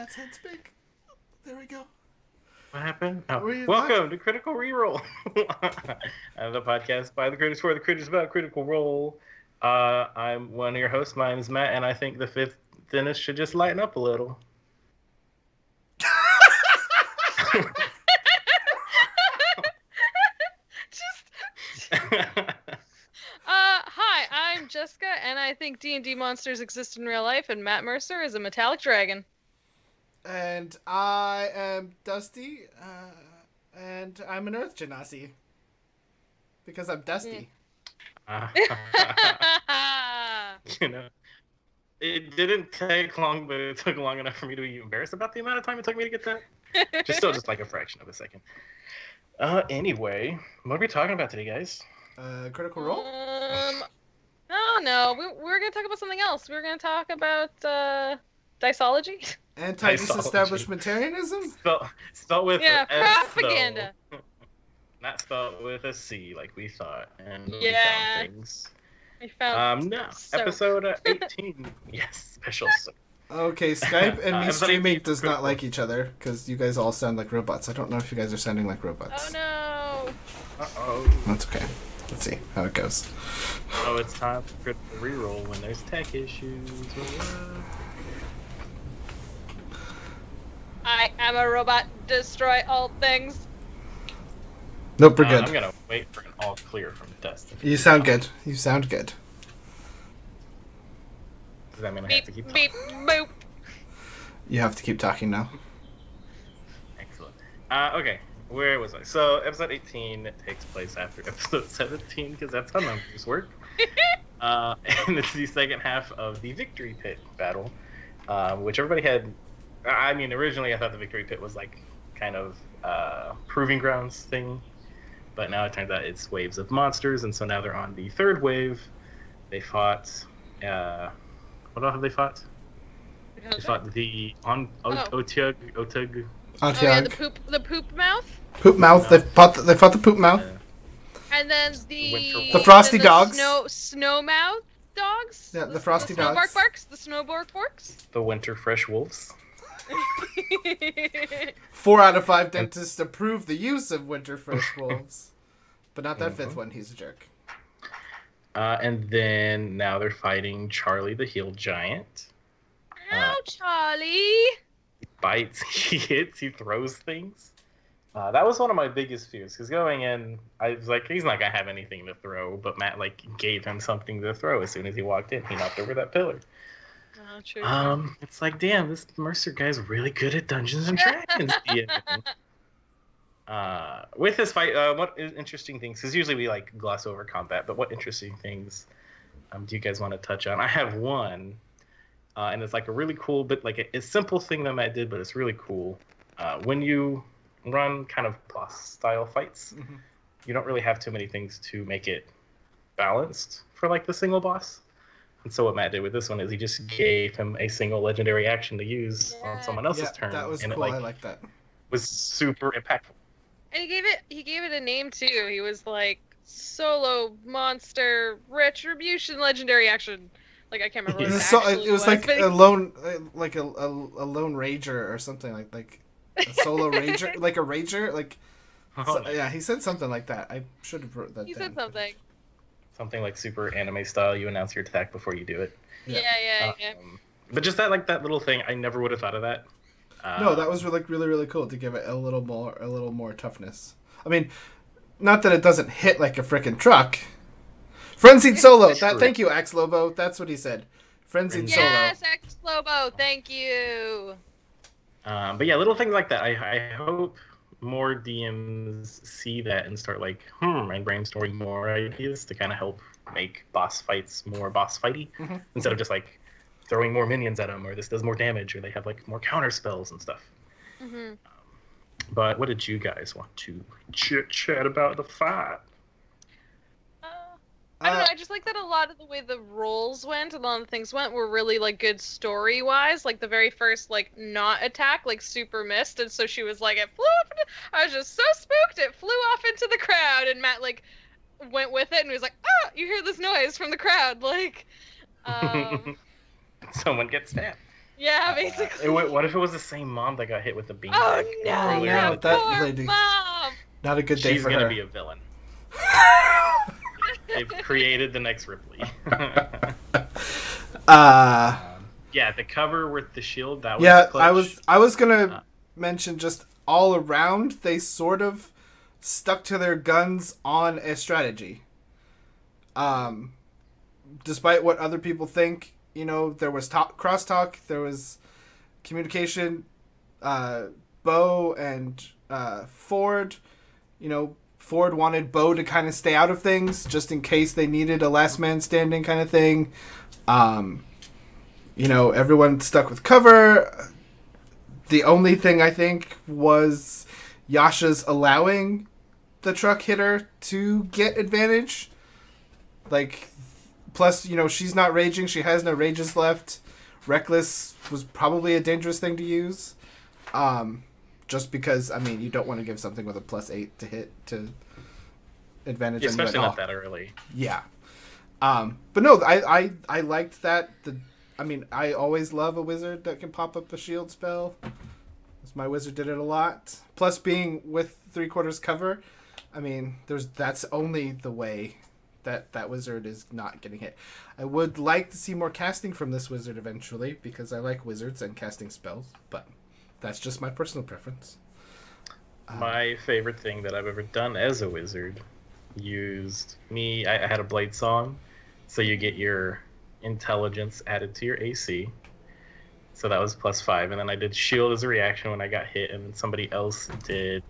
Matt's head speak. There we go. What happened? Oh, welcome to Critical ReRoll. The podcast by the critics for the critics about Critical Role. I'm one of your hosts. My name is Matt, and I think the fifth thinnest should just lighten up a little. Hi, I'm Jessica, and I think D&D monsters exist in real life, and Matt Mercer is a metallic dragon. And I am Dusty, and I'm an Earth Genasi. Because I'm Dusty. You know, it didn't take long, but it took long enough for me to be embarrassed about the amount of time it took me to get that. Just like a fraction of a second. Anyway, what are we talking about today, guys? Critical Role? No, we're going to talk about something else. We're going to talk about, Diceology? Anti-disestablishmentarianism? Spelled with propaganda. S, not spelled with a C like we thought. And yeah. We found things. We found episode 18. Yes, special soap. Okay, Skype and me streaming does not like each other because you guys all sound like robots. I don't know if you guys are sounding like robots. Oh no! Uh-oh. That's okay. Let's see how it goes. Oh, it's time for Critical ReRoll when there's tech issues. I am a robot. Destroy all things. Nope, we're good. I'm gonna wait for an all clear from Dustin. You sound good. You sound good. Does that mean I Beep, have to keep beep, talking? boop. You have to keep talking now. Excellent. Okay, where was I? So, episode 18 takes place after episode 17, because that's how numbers work. And it's the second half of the Victory Pit battle, which everybody had... I mean, originally I thought the Victory Pit was like kind of proving grounds thing, but now it turns out it's waves of monsters, and so now they're on the third wave. They fought... what else have they fought? They fought the Otug. Oh yeah, the poop mouth. Poop mouth. They fought the poop mouth. And then the frosty dogs. Snow mouth dogs. Yeah, the frosty dogs. Snowbark barks. The snowbark barks. The winter fresh wolves. 4 out of 5 dentists approve the use of winter fresh wolves, but not that fifth one. He's a jerk. And then now they're fighting Charlie the Heel Giant. Ow, Charlie! He bites, he hits, he throws things. That was one of my biggest fears, because going in, I was like, he's not going to have anything to throw, but Matt, like, gave him something to throw as soon as he walked in. He knocked over that pillar. Oh, true. It's like, damn, this Mercer guy's really good at Dungeons and Dragons. With this fight, what interesting things, because usually we like gloss over combat, but what interesting things do you guys want to touch on? I have one, and it's like a really cool, but like a simple thing that Matt did, but it's really cool. When you run kind of boss style fights, you don't really have too many things to make it balanced for like the single boss. And so what Matt did with this one is he just gave him a single legendary action to use on someone else's turn. That was and cool. It, I like that. Was super impactful. And he gave it a name too. He was like solo monster retribution legendary action. Like I can't remember. It was like a lone, like a lone rager or something like a solo rager, like a rager, like. Yeah, he said something like that. I should have wrote that. He said something. Something like super anime style. You announce your attack before you do it. Yeah. But just that little thing, I never would have thought of that. No, that was really cool to give it a little more toughness. I mean, not that it doesn't hit like a frickin' truck. Frenzied Solo. Thank you, Axe Lobo. That's what he said. Frenzied Solo. Yes, Axe Lobo. Thank you. But yeah, little things like that. I hope more DMs see that and start like, and brainstorming more ideas to kind of help make boss fights more boss fighty, instead of just like throwing more minions at them, or this does more damage, or they have like more counter spells and stuff. But what did you guys want to chit chat about the fight? I don't know, I just like that a lot of the way the rolls went, a lot of the things went were really, like, good story-wise. Like, the very first, like, not attack, like, super missed, and so she was like, it flew up, I was just so spooked, it flew off into the crowd, and Matt, like, went with it and was like, ah, you hear this noise from the crowd, like, Someone gets stabbed. Yeah, basically. What if it was the same mom that got hit with the beanbag? Oh no, earlier no, in the that poor lady- mom. Not a good day She's for gonna her. be a villain. They've created the next Ripley. Yeah, the cover with the shield, that was Yeah, clutch. I was gonna mention just all around they sort of stuck to their guns on a strategy. Despite what other people think, you know, there was crosstalk, there was communication. Bo and Ford, you know, Ford wanted Bo to kind of stay out of things just in case they needed a last man standing kind of thing. You know, everyone stuck with cover. The only thing I think was Yasha's allowing the truck hitter to get advantage. Like, plus, you know, she's not raging. She has no rages left. Reckless was probably a dangerous thing to use. Just because, I mean, you don't want to give something with a +8 to hit to advantage. Yeah, especially not that early. Yeah. But no, I liked that. I mean, I always love a wizard that can pop up a shield spell. My wizard did it a lot. Plus, being with 3/4 cover, I mean, that's only the way that wizard is not getting hit. I would like to see more casting from this wizard eventually, because I like wizards and casting spells, but that's just my personal preference. My favorite thing that I've ever done as a wizard used I had a blade song, so you get your intelligence added to your AC. So that was +5, and then I did shield as a reaction when I got hit, and then somebody else did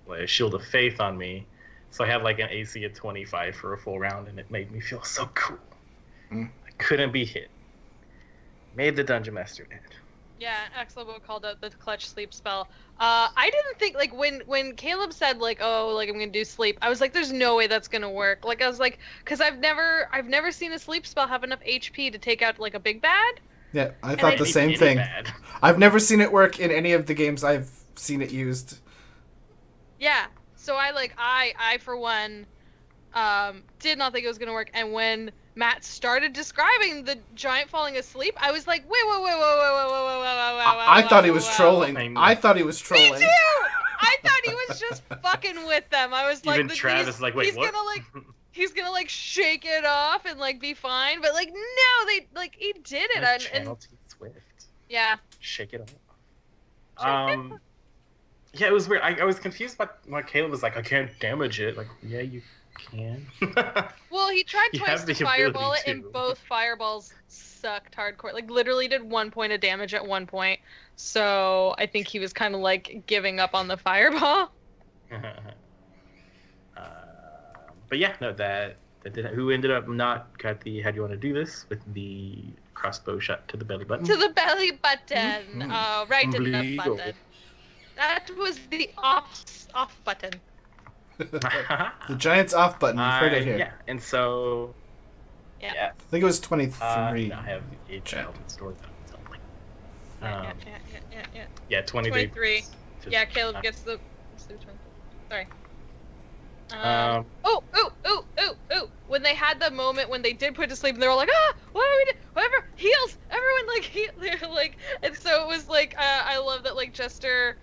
like a shield of faith on me. So I had like an AC of 25 for a full round, and it made me feel so cool. I couldn't be hit. Made the dungeon master mad. Yeah, Axlobo called out the clutch sleep spell. I didn't think, like, when Caleb said, like, oh, like, I'm gonna do sleep, I was like, there's no way that's gonna work. Like, I was like, because I've never seen a sleep spell have enough HP to take out, like, a big bad. Yeah, I thought the same thing. Bad. I've never seen it work in any of the games I've seen it used. Yeah, so I for one, did not think it was gonna work, and when Matt started describing the giant falling asleep, I was like, wait. I thought he was trolling. I thought he was trolling. Me too! I thought he was just fucking with them. I was like, even Travis like, wait, what? He's gonna like shake it off and like be fine, but like no, they like he did it. And Channel T Swift. Yeah. Shake it off. Yeah, it was weird. I was confused by why Caleb was like, I can't damage it. Like, yeah, you can. Well, he tried You twice have the to fireball it, ability and to. both fireballs sucked hardcore. Like, literally did 1 point of damage at one point. So I think he was kind of like giving up on the fireball. But yeah, no, that did. Who ended up not got the? How do you want to do this with the crossbow shot to the belly button? To the belly button. Right in the Unbelievable. button. That was the off button. The Giants off button. You've heard it here. Yeah, and so. Yeah. Yeah. I think it was 23. I have a childhood story. Yeah. Yeah, 23. 23. Just Yeah, Caleb not- gets the. Sorry. Um, Oh! When they had the moment when they did put to sleep, and they were like, ah, what do we do? Whatever, heals! Everyone, they're like, and so it was like, I love that, like, Jester,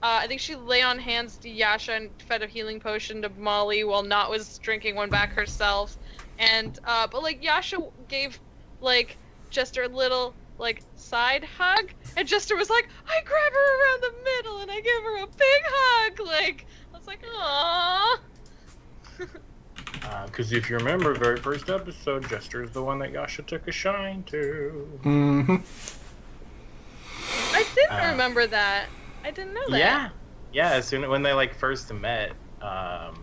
I think she lay on hands to Yasha and fed a healing potion to Molly while Not was drinking one back herself. And, but, like, Yasha gave, like, Jester a little, like, side hug, and Jester was like, I grab her around the middle and I give her a big hug! Like, I was like, aww. Because if you remember, very first episode, Jester is the one that Yasha took a shine to. Mm-hmm. I didn't remember that. I didn't know that. Yeah. As soon when they like first met, and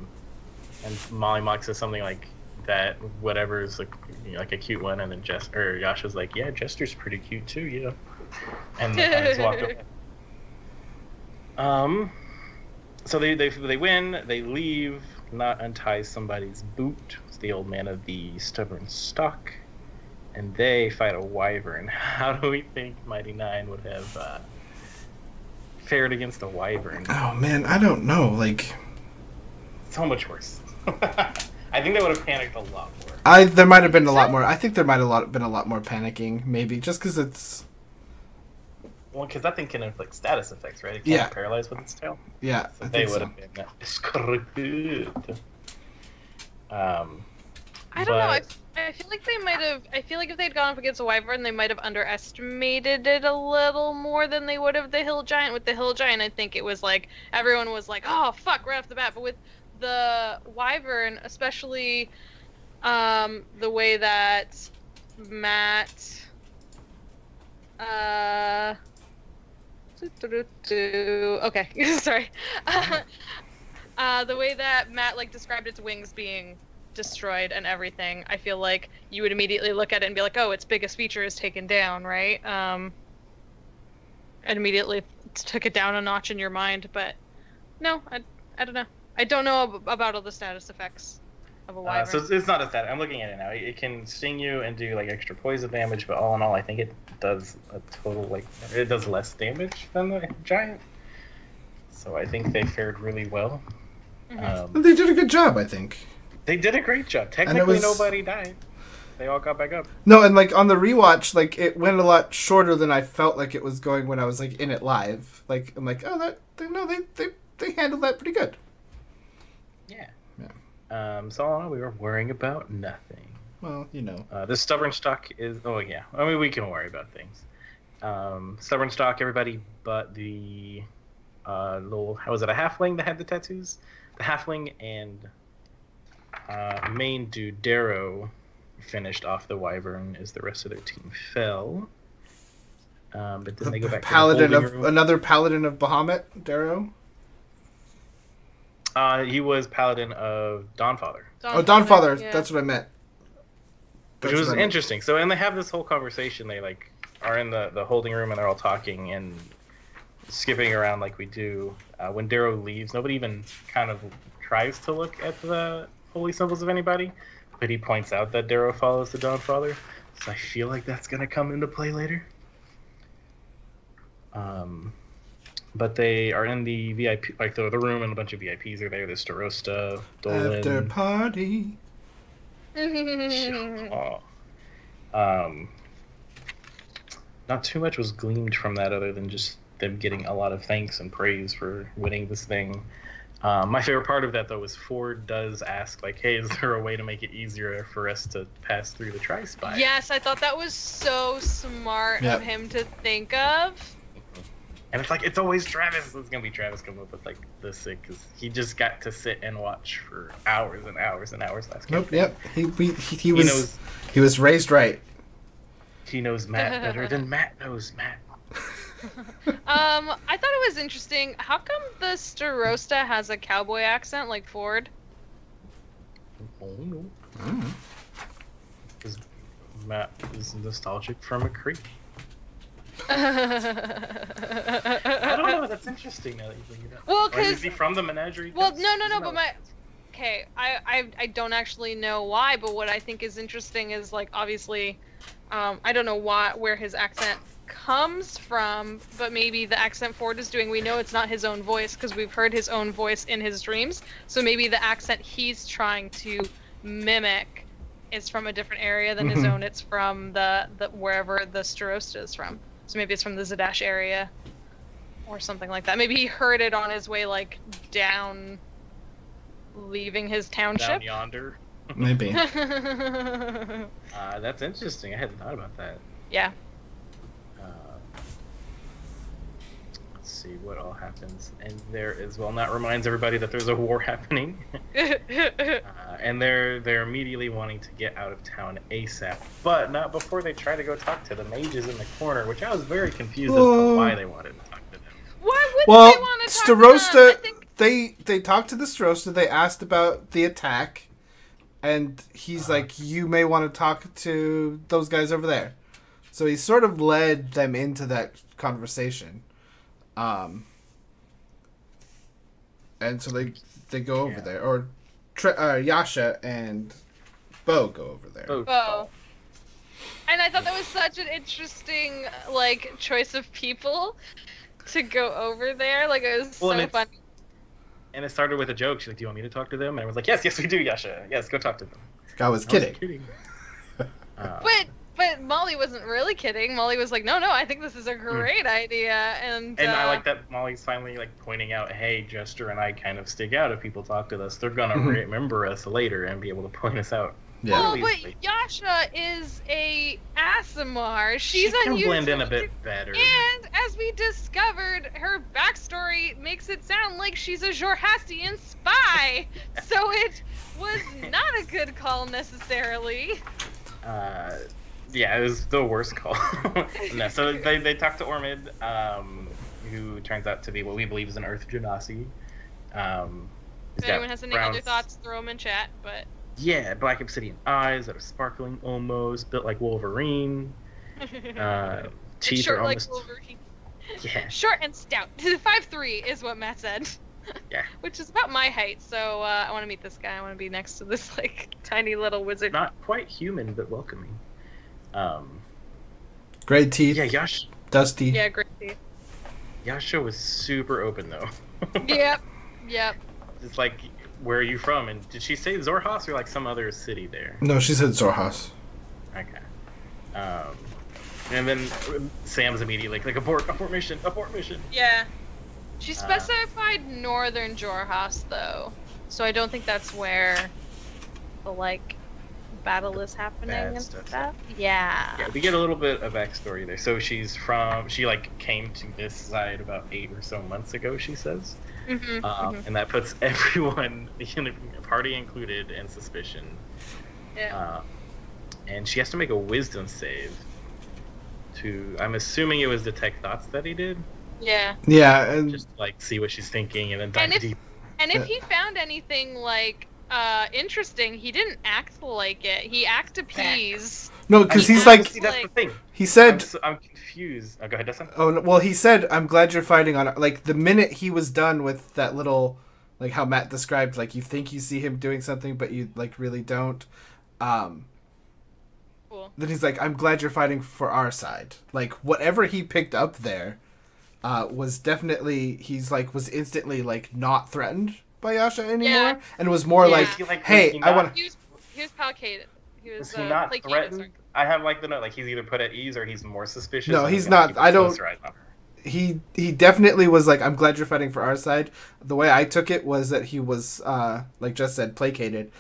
Molly Mock says something like that, whatever is like, you know, like a cute one, and then Yasha's like, yeah, Jester's pretty cute too, you know. And they kind of just walked away. So they win. They leave. Not unties somebody's boot. It's the old man of the stubborn stock, and they fight a wyvern. How do we think Mighty Nine would have fared against a wyvern? Oh man, I don't know. Like, So much worse. I think they would have panicked a lot more. there might have been a lot more. I think there might have been a lot more panicking, maybe, just because it's Well, because that thing can inflict status effects, right? It can't paralyze with its tail. Yeah, so they would have been screwed. I don't know. I feel like they might have. I feel like if they'd gone up against a wyvern, they might have underestimated it a little more than they would have the hill giant. With the hill giant, I think it was like everyone was like, "Oh fuck!" right off the bat. But with the wyvern, especially the way that Matt. Okay, sorry. The way that Matt like described its wings being destroyed and everything, I feel like you would immediately look at it and be like, oh, its biggest feature is taken down, right? And immediately took it down a notch in your mind, but no, I don't know. I don't know about all the status effects of a wyvern. So it's not a stat. I'm looking at it now. It can sting you and do like extra poison damage, but all in all, I think it does a total it does less damage than the giant. So I think they fared really well. They did a good job, I think. They did a great job. Technically, nobody died. They all got back up. No, and like on the rewatch, like it went a lot shorter than I felt like it was going when I was like in it live. Like I'm like, oh, they handled that pretty good. Yeah. So all in all, we were worrying about nothing. Well, you know. The stubborn stock is. Oh yeah. I mean, we can worry about things. Stubborn stock, everybody, but the little. How was it? A halfling that had the tattoos. The halfling and main dude Darrow finished off the wyvern as the rest of their team fell. But then they go back paladin to the of another paladin of Bahamut, Darrow. He was paladin of Dawnfather. Dawnfather. Yeah. That's what I meant. Which was interesting. So, and they have this whole conversation. They like are in the holding room and they're all talking and skipping around like we do. When Darrow leaves, nobody even kind of tries to look at the holy symbols of anybody, but he points out that Darrow follows the Dawnfather. So I feel like that's gonna come into play later. But they are in the VIP, like the room, and a bunch of VIPs are there. There's Starosta, Dolan. After party. Not too much was gleaned from that other than just them getting a lot of thanks and praise for winning this thing. My favorite part of that, though, was Ford does ask, like, hey, is there a way to make it easier for us to pass through the Tri-Spire? Yes, I thought that was so smart of him to think of. And it's like, it's always Travis. It's going to be Travis coming up with, like, this thing, because he just got to sit and watch for hours and hours and hours last campaign. Yep. He was raised right. He knows Matt better than Matt knows Matt. I thought it was interesting. How come the Starosta has a cowboy accent like Ford? Oh, no. Because Matt is nostalgic from a creek. I don't know. That's interesting now that you bring it up. Well, because is he from the menagerie? Well, no. But I don't actually know why. But what I think is interesting is like obviously, I don't know where his accent comes from, but maybe the accent Ford is doing. We know it's not his own voice because we've heard his own voice in his dreams. So maybe the accent he's trying to mimic is from a different area than his own. It's from the wherever the Starosta is from. So maybe it's from the Zadash area or something like that. Maybe he heard it on his way, like, down, leaving his township. Down yonder. Maybe. That's interesting. I hadn't thought about that. Yeah. Let's see what all happens. And there as well. And that reminds everybody that there's a war happening. And they're immediately wanting to get out of town ASAP, but not before they try to go talk to the mages in the corner, which I was very confused as to why they wanted to talk to them. Why would they want to talk to them? I think... they talked to the Starosta. They asked about the attack, and he's like, "You may want to talk to those guys over there." So he sort of led them into that conversation, and so they go over there, or Yasha and Bo go over there. Bo. And I thought that was such an interesting, like, choice of people to go over there. Like, it was so funny. And it started with a joke. She's like, do you want me to talk to them? And I was like, yes, we do, Yasha. Yes, go talk to them. I was kidding. But But Molly wasn't really kidding. Molly was like, no, I think this is a great idea. And I like that Molly's finally like pointing out, hey, Jester and I kind of stick out if people talk to us. They're gonna remember us later and be able to point us out. Yeah. Well, but Yasha is a Aasimar. She's she can unusual. blend in a bit better. And as we discovered, her backstory makes it sound like she's a Jorhassian spy. So it was not a good call necessarily. Yeah, it was the worst call. No, so they talked to Ormid, who turns out to be what we believe is an Earth Genasi. If anyone has any other thoughts, throw them in chat. But yeah, black obsidian eyes that are sparkling almost, built like Wolverine. Teeth short are almost... like Wolverine. Yeah. Short and stout. 5'3" is what Matt said. Yeah. Which is about my height, so I want to meet this guy. I want to be next to this like tiny little wizard. Not quite human, but welcoming. Great teeth. Yeah, Yasha. Dusty. Yeah, great teeth. Yasha was super open though. Yep. It's like, where are you from? And did she say Zorhas or like some other city there? No, she said Zorhas. Okay. And then Sam's immediately like abort mission. Yeah. She specified Northern Jorhas though, so I don't think that's where the like battle is happening and stuff. Yeah, we get a little bit of backstory there. So she like came to this side about 8 or so months ago, she says. And that puts everyone, the party included, in suspicion. Yeah. And she has to make a wisdom save I'm assuming it was detect thoughts that he did. Yeah. Yeah, and just like see what she's thinking and then dive deep. And if he found anything like interesting, he didn't act like it. He acted appease. No, because he's like, see, that's the thing. He said, I'm confused. Oh, go ahead, Dustin. Oh, well, he said, I'm glad you're fighting on, like, the minute he was done with that little, like, how Matt described, like, you think you see him doing something, but you, like, really don't. Cool. Then he's like, I'm glad you're fighting for our side. Like, whatever he picked up there was definitely, was instantly, like, not threatened by Yasha anymore. Yeah. And it was more like, hey, I want to... He was placated. Was he not threatened? I have like the note, like he's either put at ease or he's more suspicious. No, he's not. I don't. He definitely was like, I'm glad you're fighting for our side. The way I took it was that he was, like Jess said, placated,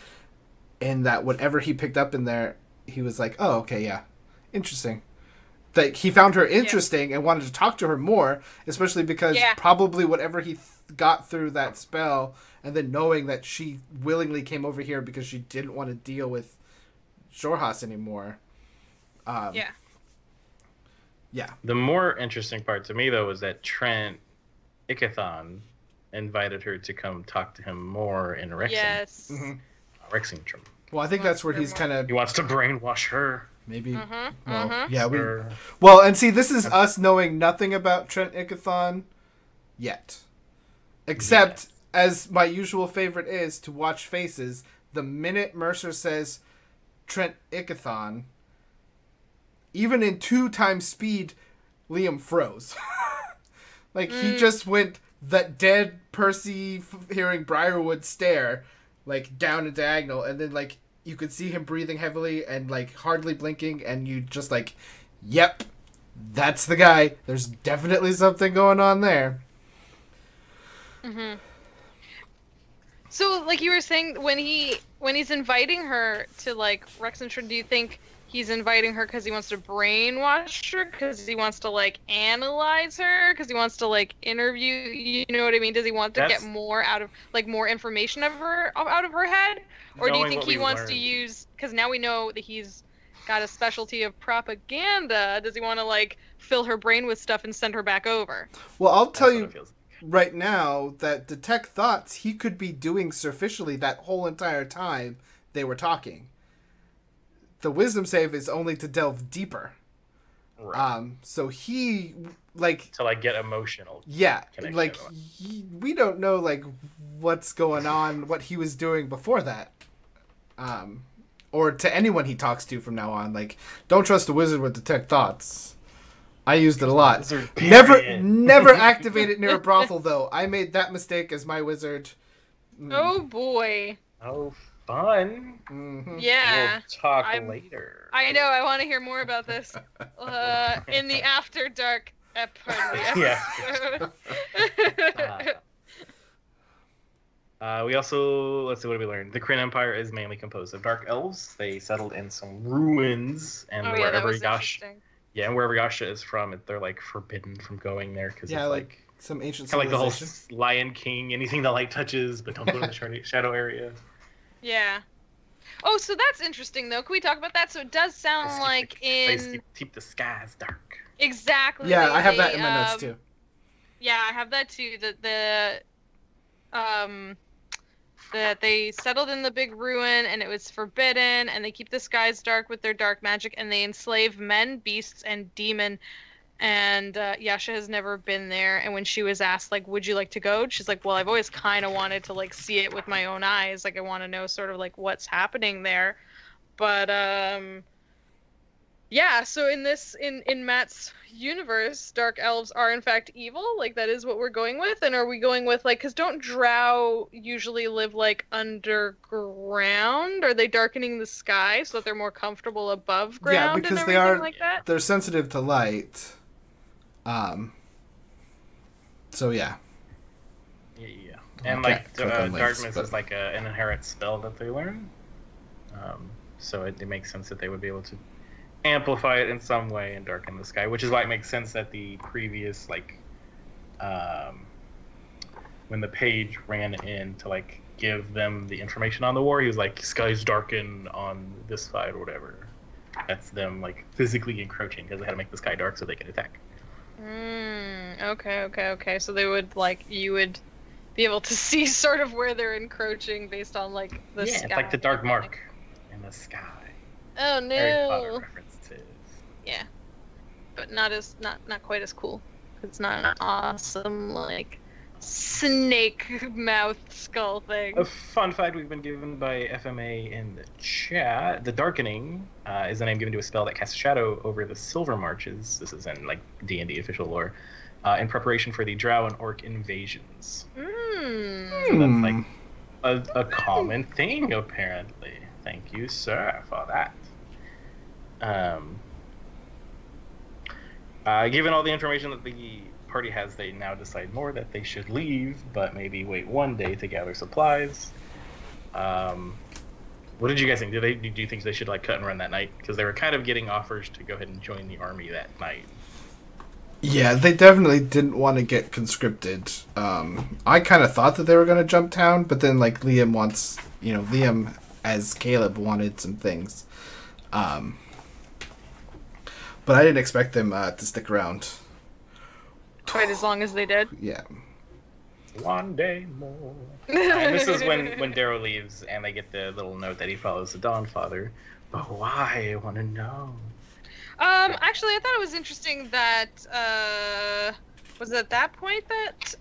and that whatever he picked up in there, he was like, oh, okay, yeah, interesting. That he found her interesting and wanted to talk to her more, especially because probably whatever he got through that spell, and then knowing that she willingly came over here because she didn't want to deal with Jorhas anymore. Yeah. The more interesting part to me, though, was that Trent Ikathon invited her to come talk to him more in Rexing. Yes. Rexingtrum. Well, I think that's where he's kind of... He wants to brainwash her. Maybe. Well, and see, this is us knowing nothing about Trent Ikathon yet. Except, as my usual favorite is, to watch faces, the minute Mercer says Trent Ikathon, even in 2 times speed, Liam froze. Like, he just went that dead Percy hearing Briarwood stare, like, down a diagonal, and then, like, you could see him breathing heavily and, like, hardly blinking, and you just, like, yep, that's the guy. There's definitely something going on there. So, like you were saying, when he's inviting her to, like, Rexington, do you think he's inviting her because he wants to brainwash her, because he wants to, like, analyze her, because he wants to, like, interview, you know what I mean? Does he want to get more out of, like, more information out of her head? Or do you think he wants to use, because now we know that he's got a specialty of propaganda, does he want to, like, fill her brain with stuff and send her back over? Well, I'll tell you right now that detect thoughts, he could be doing surficially that whole entire time they were talking. The wisdom save is only to delve deeper. Right. So he, like... To, like, get emotional. Yeah. Like, we don't know, like, what's going on, what he was doing before that. Or to anyone he talks to from now on. Like, don't trust a wizard with detect thoughts. I used it a lot. Never activate it near a brothel, though. I made that mistake as my wizard. Oh, boy. Oh, fun. Mm-hmm. Yeah. We'll talk I'm- later. I know. I want to hear more about this in the After Dark episode. Yeah. We also, let's see, what did we learn? The Kryn Empire is mainly composed of dark elves. They settled in some ruins, and Oh yeah, that wherever was Yasha, interesting. yeah, and wherever Yasha is from, they're like forbidden from going there because Yeah, it's like some ancient kind of like the whole civilization. Lion King, anything the light touches, but don't go to the shadow area. Yeah. Oh, so that's interesting though. Can we talk about that? So it does sound Just like keep the skies dark. exactly. Yeah, I have that in my notes too. Yeah, I have that too. That they settled in the big ruin and it was forbidden, and they keep the skies dark with their dark magic, and they enslave men, beasts, and demon. And Yasha has never been there, and when she was asked, like, would you like to go? She's like, well, I've always kind of wanted to, like, see it with my own eyes. Like, I want to know sort of, like, what's happening there. But, yeah, so in Matt's universe, dark elves are in fact evil. Like, that is what we're going with. And are we going with, like, because don't drow usually live, like, underground? Are they darkening the sky so that they're more comfortable above ground? Yeah, because and they everything are. like that? They're sensitive to light. So yeah. Yeah. I And can't like click on links, darkness but- is like an inherent spell that they learn. So it makes sense that they would be able to amplify it in some way and darken the sky, which is why it makes sense that the previous when the page ran in to like give them the information on the war, he was like, skies darken on this side or whatever. That's them like physically encroaching because they had to make the sky dark so they could attack. Okay. So they would you would be able to see sort of where they're encroaching based on like the sky. It's like the dark mark in the sky. Oh Harry Potter no. references. Yeah, but not quite as cool. It's not an awesome like snake mouth skull thing. A fun fact we've been given by FMA in the chat: the Darkening is the name given to a spell that casts shadow over the Silver Marches. This is in like D&D official lore, in preparation for the Drow and Orc invasions. So that's like a common thing apparently. Thank you, sir, for that. Given all the information that the party has, they now decide more that they should leave, but maybe wait one day to gather supplies. What did you guys think? Do you think they should like cut and run that night? Because they were kind of getting offers to go ahead and join the army that night. Yeah, they definitely didn't want to get conscripted. I kind of thought that they were going to jump town, but then like Liam as Caleb wanted some things. But I didn't expect them to stick around. Quite as long as they did. Yeah. One day more. And this is when Darrow leaves and they get the little note that he follows the Dawnfather. But why? I want to know. Actually, I thought it was interesting that was it at that point that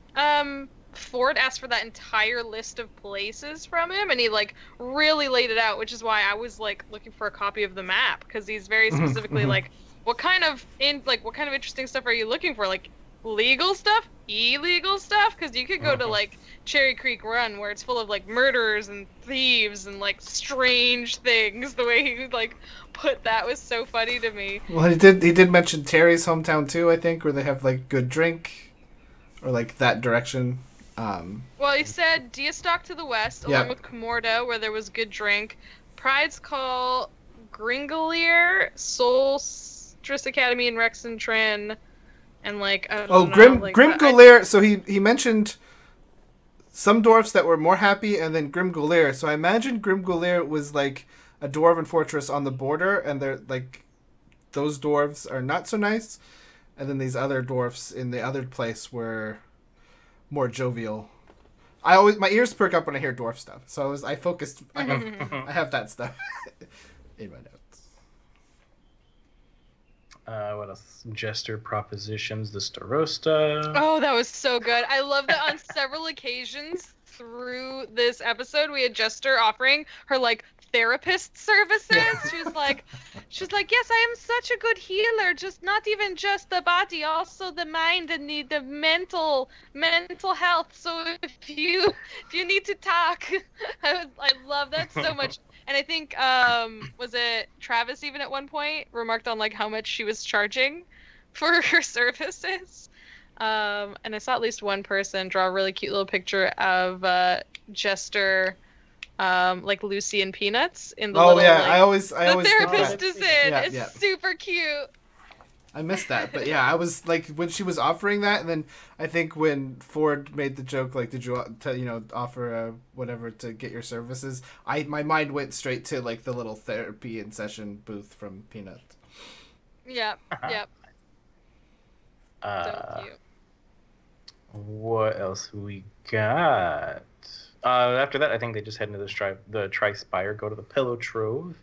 Ford asked for that entire list of places from him, and he like really laid it out, which is why I was like looking for a copy of the map, because he's very specifically like, what kind of interesting stuff are you looking for? Like legal stuff, illegal stuff, because you could go to like Cherry Creek Run where it's full of like murderers and thieves and like strange things. The way he like put that was so funny to me. Well, he did mention Terry's hometown too, I think, where they have like good drink, or like that direction. Well, he said Deastock to the west, along with Comorda, where there was good drink. Pride's Call, Gringolier, Solstice Academy in Rexentran, and like I don't know, Grimgolier. So he mentioned some dwarfs that were more happy, and then Grimgolier. So I imagine Grimgolier was like a dwarven fortress on the border, and they're like those dwarves are not so nice, and then these other dwarfs in the other place were more jovial. My ears perk up when I hear dwarf stuff, so I focused. I have that stuff in my notes. What else? Jester propositions the Starosta. Oh, that was so good. I love that on several occasions through this episode, we had Jester offering her like therapist services. She was like, yes, I am such a good healer. Just not even just the body, also the mind and the mental health. So if you need to talk, I love that so much. And I think was it Travis even at one point remarked on like how much she was charging for her services. And I saw at least one person draw a really cute little picture of Jester, like Lucy and Peanuts in the little, yeah, like, I always the think therapist that. is in. Yeah, It's yeah. super cute. I missed that, but yeah, I was like when she was offering that, and then I think when Ford made the joke like, "Did you offer whatever to get your services?" My mind went straight to like the little therapy in session booth from Peanuts. Yep. So cute. What else we got? After that, I think they just head into the Tri-Spire, go to the Pillow Trove.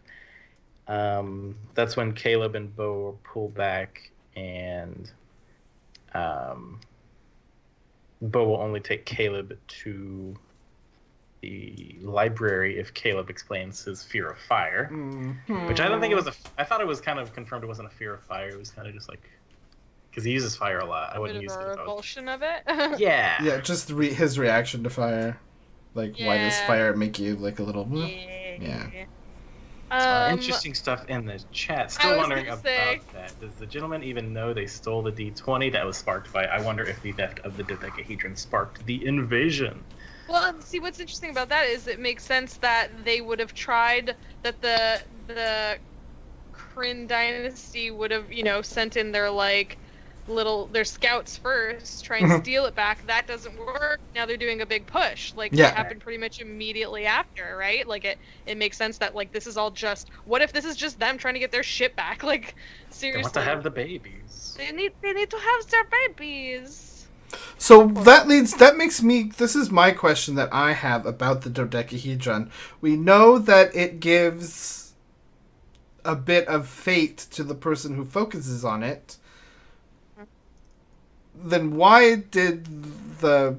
That's when Caleb and Bo pull back, and Bo will only take Caleb to the library if Caleb explains his fear of fire. Mm-hmm. Which I don't think it was I thought it was kind of confirmed it wasn't a fear of fire. It was kind of just like, because he uses fire a lot. I wouldn't use it. A revulsion of it. Yeah. Yeah, just his reaction to fire. Like, why does fire make you like a little? Yeah. Interesting stuff in the chat. Still wondering about that. Does the gentleman even know they stole the D20 that was sparked by? I wonder if the theft of the dodecahedron sparked the invasion. Well, see, what's interesting about that is it makes sense that they would have tried, that the Kryn dynasty would have, sent in their their scouts first, try and steal it back. That doesn't work. Now they're doing a big push. It happened pretty much immediately after, right? It makes sense that this is all just, what if this is just them trying to get their shit back? Seriously. They want to have the babies. They need to have their babies. So that makes me, this is my question that I have about the dodecahedron. We know that it gives a bit of fate to the person who focuses on it. Then why did the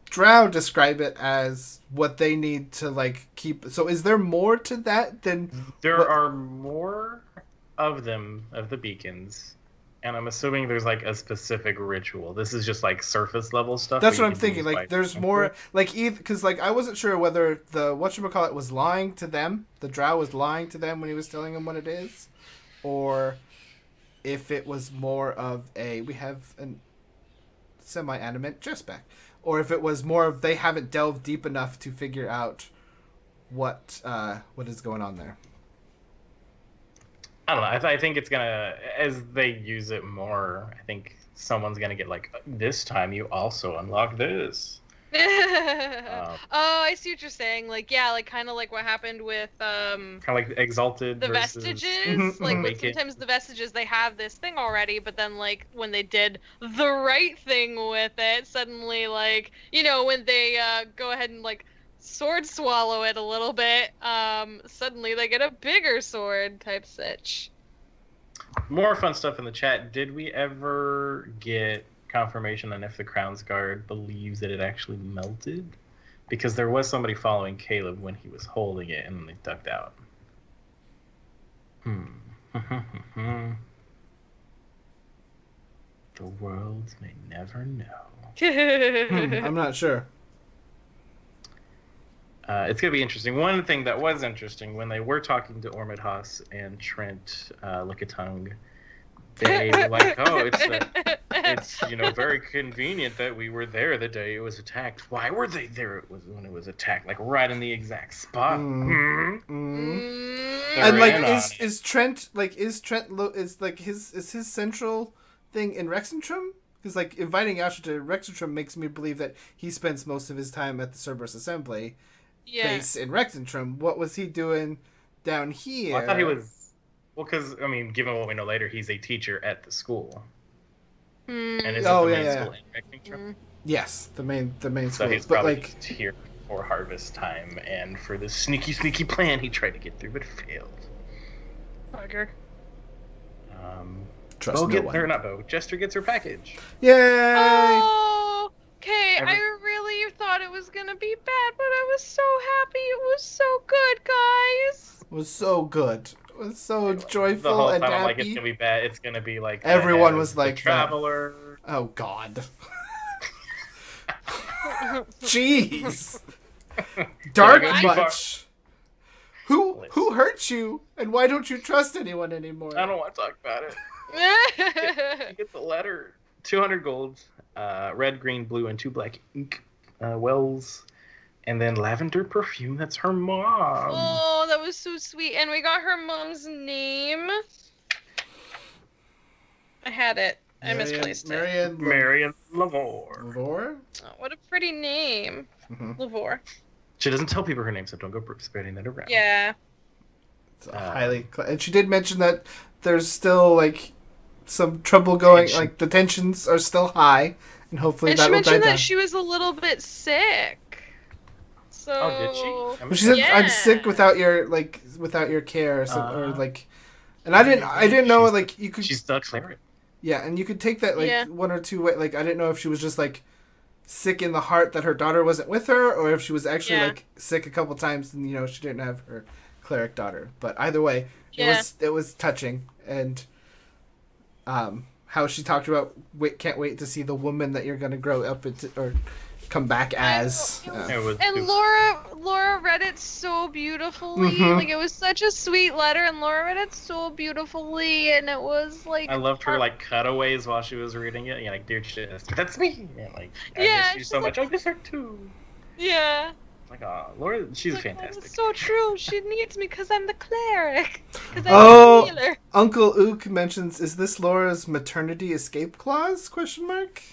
Drow describe it as what they need to keep? So is there more to that than there are more of them, of the beacons, and I'm assuming there's a specific ritual. This is just surface level stuff. That's what I'm thinking. There's more either because I wasn't sure whether the whatchamacallit was lying to them, the Drow was lying to them when he was telling them what it is, or if it was more of we have an semi-animate just back, or if it was more of they haven't delved deep enough to figure out what is going on there. I don't know. I think it's gonna, as they use it more, I think someone's gonna get this time you also unlock this. Oh, I see what you're saying. Kind of like what happened with kind of like Exalted the versus Vestiges. Sometimes the Vestiges, they have this thing already, but then when they did the right thing with it, suddenly when they go ahead and sword swallow it a little bit, suddenly they get a bigger sword type sitch. More fun stuff in the chat. Did we ever get confirmation on if the Crown's Guard believes that it actually melted? Because there was somebody following Caleb when he was holding it, and they ducked out. The world may never know. I'm not sure. It's going to be interesting. One thing that was interesting, when they were talking to Ormid Haas and Trent Lickitung, they were it's very convenient that we were there the day it was attacked. Why were they there when it was attacked? Right in the exact spot. And is Trent his central thing in Rexentrum? Because inviting Asher to Rexentrum makes me believe that he spends most of his time at the Cerberus Assembly base in Rexentrum. What was he doing down here? Well, I thought he was. Well, because given what we know later, he's a teacher at the school. And is the main school in Rexentrum? Yes, the main school. So he's probably just here for harvest time, and for this sneaky plan he tried to get through but failed. Bugger. Trust no one. Or not Bo. Jester gets her package. Yay! Oh, okay. I really thought it was gonna be bad, but I was so happy. It was so good, guys. It was so good. It was so joyful The whole and time happy. I'm like, it's gonna be bad. It's gonna be like everyone was like, Traveler. Oh God. Jeez. Dark much. Who hurt you, and why don't you trust anyone anymore? I don't want to talk about it. You get the letter. 200 gold, red, green, blue, and 2 black ink wells, and then lavender perfume. That's her mom. Oh, that was so sweet. And we got her mom's name. I had it. I misplaced it. Marion Lavore. Lavore? Oh, what a pretty name. Lavore. She doesn't tell people her name, so don't go spreading that around. Yeah. It's highly... And she did mention that there's still, like, some trouble going... Like, the tensions are still high, and hopefully that will die down. And she mentioned that she was a little bit sick. So... Oh, did she? Well, she said, I'm sick without your care, or like... And I didn't know, like, you could... She's the cleric. Yeah, and you could take that, like, one or two ways. Like, I didn't know if she was just, like, sick in the heart that her daughter wasn't with her, or if she was actually, like, sick a couple times and, you know, she didn't have her cleric daughter. But either way, it was touching. And how she talked about, can't wait to see the woman that you're going to grow up into, or come back as. And Laura read it so beautifully. Like, it was such a sweet letter, and Laura read it so beautifully, and it was like... I loved her, like, cutaways while she was reading it. Yeah, like, dear sister, that's me! And, like, I miss you so much. I miss her, too. Yeah. Like, Laura, she's fantastic. That's so true. She needs me because I'm the cleric. Because I'm the healer. Uncle Ook mentions, is this Laura's maternity escape clause? Question mark.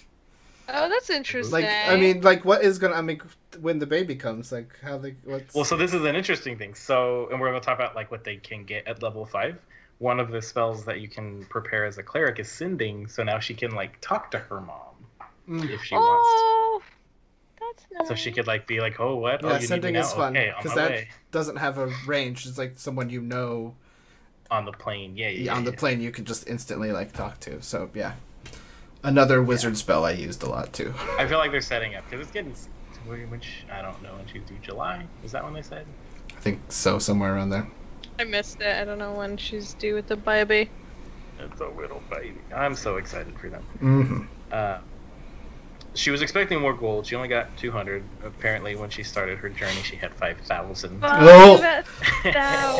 Oh, that's interesting. Like, I mean, like, what is gonna? I mean, when the baby comes, like, how they? What's... Well, so this is an interesting thing. So, and we're gonna talk about like what they can get at level 5. One of the spells that you can prepare as a cleric is sending. So now she can like talk to her mom if she wants. Oh, that's nice. So she could like be like, oh, what? Yeah, you sending need me is now? fun because that doesn't have a range. It's like someone you know. On the plane, on the plane, you can just instantly like talk to. So yeah. Another wizard spell I used a lot too. I feel like they're setting up because it's getting, which I don't know when she's due. July, is that when they said? I think so, somewhere around there. I missed it. I don't know when she's due with the baby. It's a little baby. I'm so excited for them. She was expecting more gold. She only got 200. Apparently, when she started her journey, she had 5,000.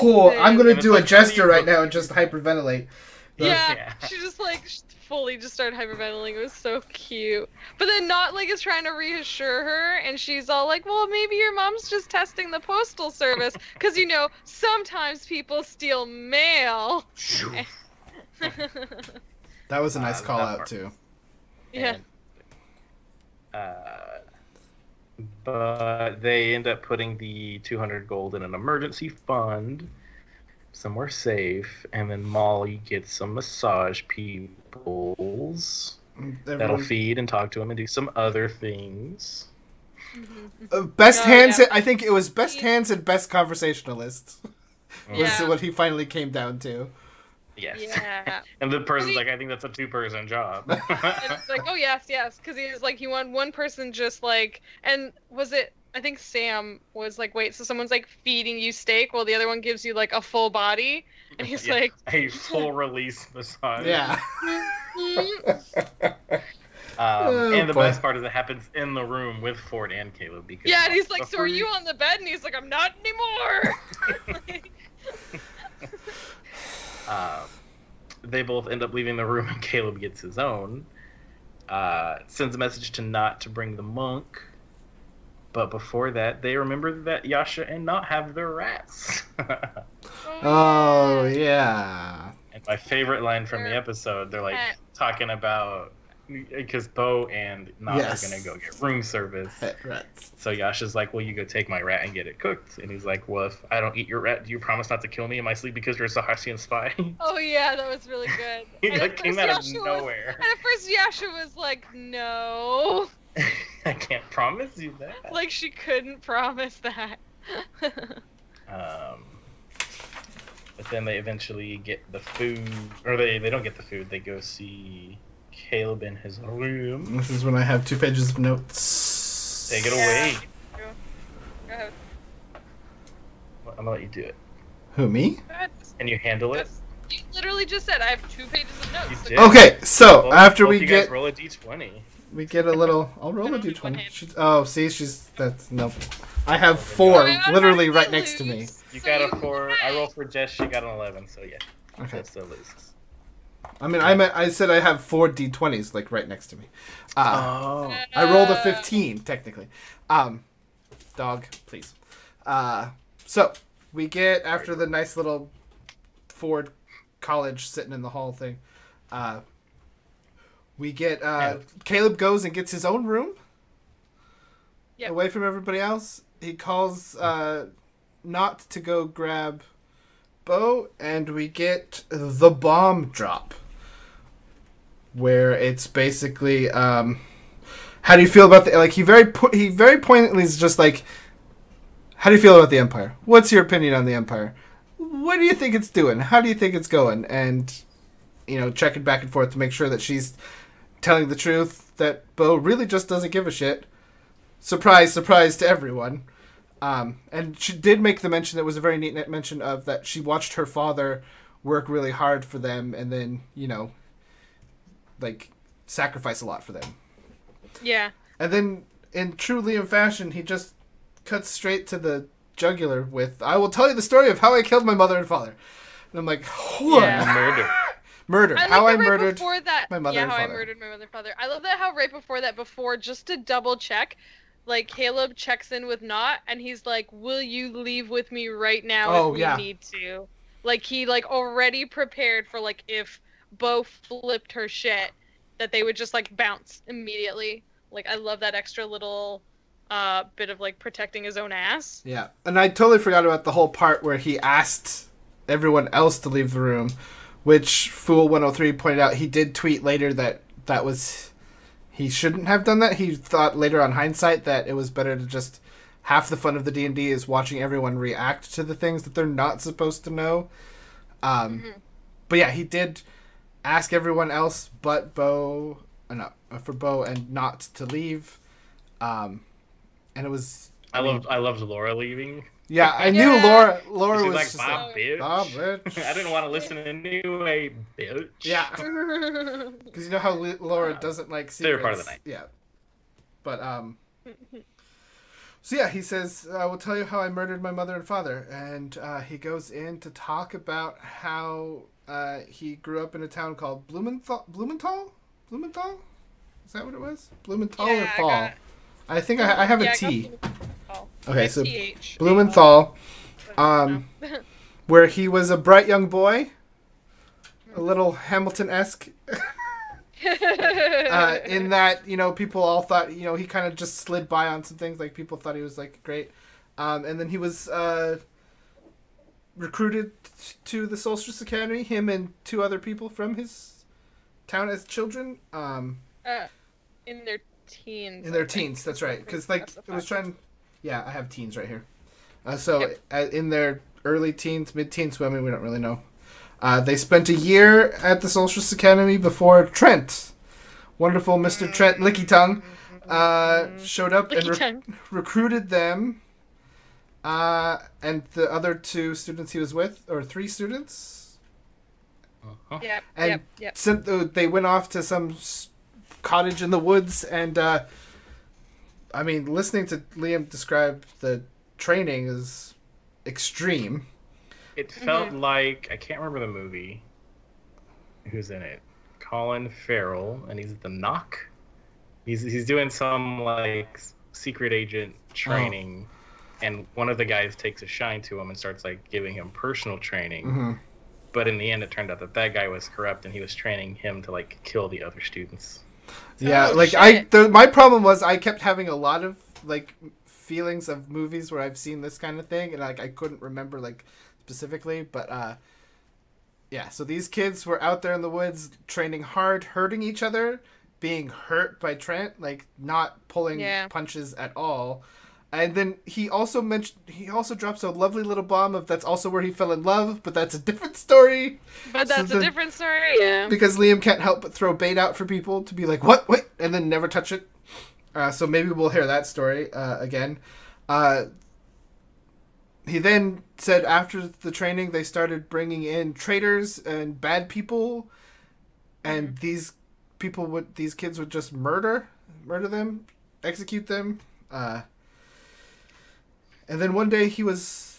Cool. I'm gonna do a gesture right now and just hyperventilate. Yeah, she just like fully just started hyperventilating. It was so cute. But then Not like is trying to reassure her, and she's all like, "Well, maybe your mom's just testing the postal service, because you know sometimes people steal mail." That was a nice call out too. Yeah. But they end up putting the 200 gold in an emergency fund. Somewhere safe, and then Molly gets some massage peoples that'll feed and talk to him and do some other things. Best hands. I think it was best hands and best conversationalist. Was what he finally came down to. Yes. Yeah. And the person's like, I think that's a 2-person job. And it's like, oh yes, because he was like, he wanted one person just like, and was it? I think Sam was like, wait, so someone's like feeding you steak while the other one gives you like a full body, and he's like a full release massage. Yeah. And the best part is it happens in the room with Ford and Caleb because and he's like, so are you on the bed? And he's like, I'm not anymore. They both end up leaving the room, and Caleb gets his own. Sends a message to Not to bring the monk. But before that, they remember that Yasha and Not have their rats. Oh, yeah. And my favorite line from the episode, they're like talking about, because Bo and Not are going to go get room service. Rats. So Yasha's like, well, you go take my rat and get it cooked. And he's like, well, if I don't eat your rat, do you promise not to kill me in my sleep because you're a Sahasian spy? Oh, yeah, that was really good. He like, came out of nowhere. And at first Yasha was like, no. I can't promise you that. Like, she couldn't promise that. But then they eventually get the food, or they don't get the food. They go see Caleb in his room. This is when I have 2 pages of notes. Take it away. Go ahead. I'm gonna let you do it. Who, me? Go ahead. Can you handle it? You literally just said I have 2 pages of notes. You So did. Okay, so Both- after both we you get... guys roll a d20. We get a little... I'll roll a Only one d20. hand. Oh, see, that's... Nope. I have 4 Okay, I'm literally not right gonna next to me. lose, You so got a can 4. I try. rolled for Jess. She got an 11. So yeah, Okay. Jess still loses. I mean, I said I have 4 d20s, like, right next to me. Oh. I rolled a 15, technically. Dog, please. So, we get, after the nice little Ford college sitting in the hall thing, we get, Caleb goes and gets his own room. Yep. Away from everybody else. He calls, Not to go grab Bo, and we get the bomb drop. Where it's basically, how do you feel about the, like, he very poignantly is just like, how do you feel about the Empire? What's your opinion on the Empire? What do you think it's doing? How do you think it's going? And, checking back and forth to make sure that she's telling the truth, that Bo really just doesn't give a shit. Surprise, surprise to everyone. And she did make the mention, that was a very neat mention of that she watched her father work really hard for them and then, like, sacrifice a lot for them. Yeah. And then, in true Liam fashion, he just cuts straight to the jugular with, I will tell you the story of how I killed my mother and father. And I'm like, Yeah. Murder. Murder. I like How that I right murdered before that, my mother and how father. I murdered my mother and father. I love that how right before that, just to double check, like, Caleb checks in with Not, and he's like, will you leave with me right now if we need to? Like, he, like, already prepared for, like, if Bo flipped her shit, that they would just, like, bounce immediately. Like, I love that extra little bit of, like, protecting his own ass. Yeah. And I totally forgot about the whole part where he asked everyone else to leave the room, which Fool 103 pointed out. He did tweet later that was... He shouldn't have done that. He thought later on hindsight that it was better to just... Half the fun of the D&D is watching everyone react to the things that they're not supposed to know. But yeah, he did ask everyone else but Bo... for Bo and Not to leave. And it was... I loved Laura leaving. Yeah, I knew Laura She's was like, just Bob, like, bitch. Bob, bitch. I didn't want to listen anyway, bitch. Yeah. Because you know how Laura doesn't like secrets. Favorite part of the night. Yeah. But, so yeah, he says, I will tell you how I murdered my mother and father. And he goes in to talk about how he grew up in a town called Blumenthal? Blumenthal? Is that what it was? Blumenthal or Fall? I think I have a T. Okay, so Blumenthal, where he was a bright young boy, a little Hamilton-esque, in that, people all thought, he kind of just slid by on some things, like people thought he was like great, and then he was recruited to the Solstice Academy, him and 2 other people from his town as children. In their teens. In their teens, that's right. Because, like, it was trying... Yeah, I have teens right here. In their early teens, mid-teens, well, I mean, we don't really know. They spent a year at the Solstice Academy before Trent, wonderful Mr. Trent Licky Tongue, showed up and recruited them. And the other 2 students he was with, or 3 students. Yep. And they went off to some cottage in the woods, and I mean, listening to Liam describe the training is extreme. It felt like, I can't remember the movie. Who's in it? Colin Farrell, and he's at the Knock. He's doing some, like, secret agent training, and one of the guys takes a shine to him and starts, like, giving him personal training. But in the end, it turned out that guy was corrupt, and he was training him to, like, kill the other students. Yeah, shit. My problem was I kept having a lot of, like, feelings of movies where I've seen this kind of thing, and, like, I couldn't remember, like, specifically, but, yeah, so these kids were out there in the woods training hard, hurting each other, being hurt by Trent, like, not pulling punches at all, And then he also drops a lovely little bomb of that's also where he fell in love, but that's a different story. But that's a different story, yeah. Because Liam can't help but throw bait out for people to be like, what, wait, and then never touch it. So maybe we'll hear that story again. He then said after the training they started bringing in traitors and bad people, and these kids would just murder them, execute them. And then one day he was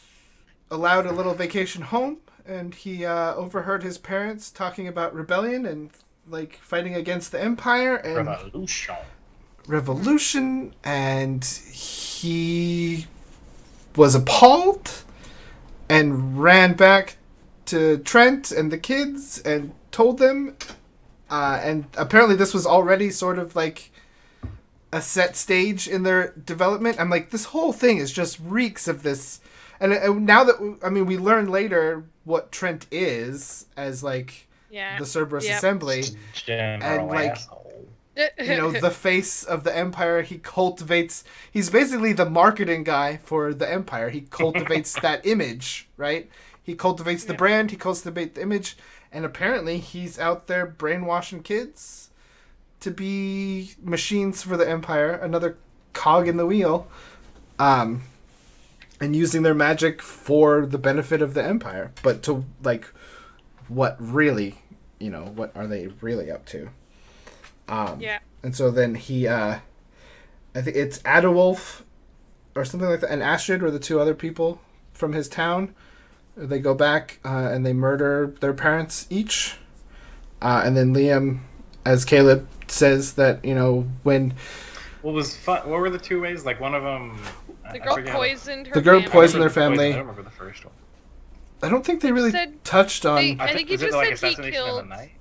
allowed a little vacation home, and he overheard his parents talking about rebellion and like fighting against the Empire and revolution, and he was appalled and ran back to Trent and the kids and told them, and apparently this was already sort of like a set stage in their development. I'm like, this whole thing is just reeks of this. And now that, I mean, we learn later what Trent is as like the Cerberus Assembly. General and like, asshole. You know, the face of the Empire. He's basically the marketing guy for the Empire. He cultivates that image, right? He cultivates the brand, he cultivates the image, and apparently he's out there brainwashing kids to be machines for the Empire, another cog in the wheel, and using their magic for the benefit of the Empire. But to, like, what really, what are they really up to? And so then he, I think it's Adewolf or something like that, and Astrid were the two other people from his town. They go back and they murder their parents each. And then Liam, as Caleb says, that, when... What were the two ways? Like, one of them... The girl poisoned her The girl family. poisoned their family. I don't remember the first one. I don't think they really touched on... I think he just like said he Assassination killed... in the Night?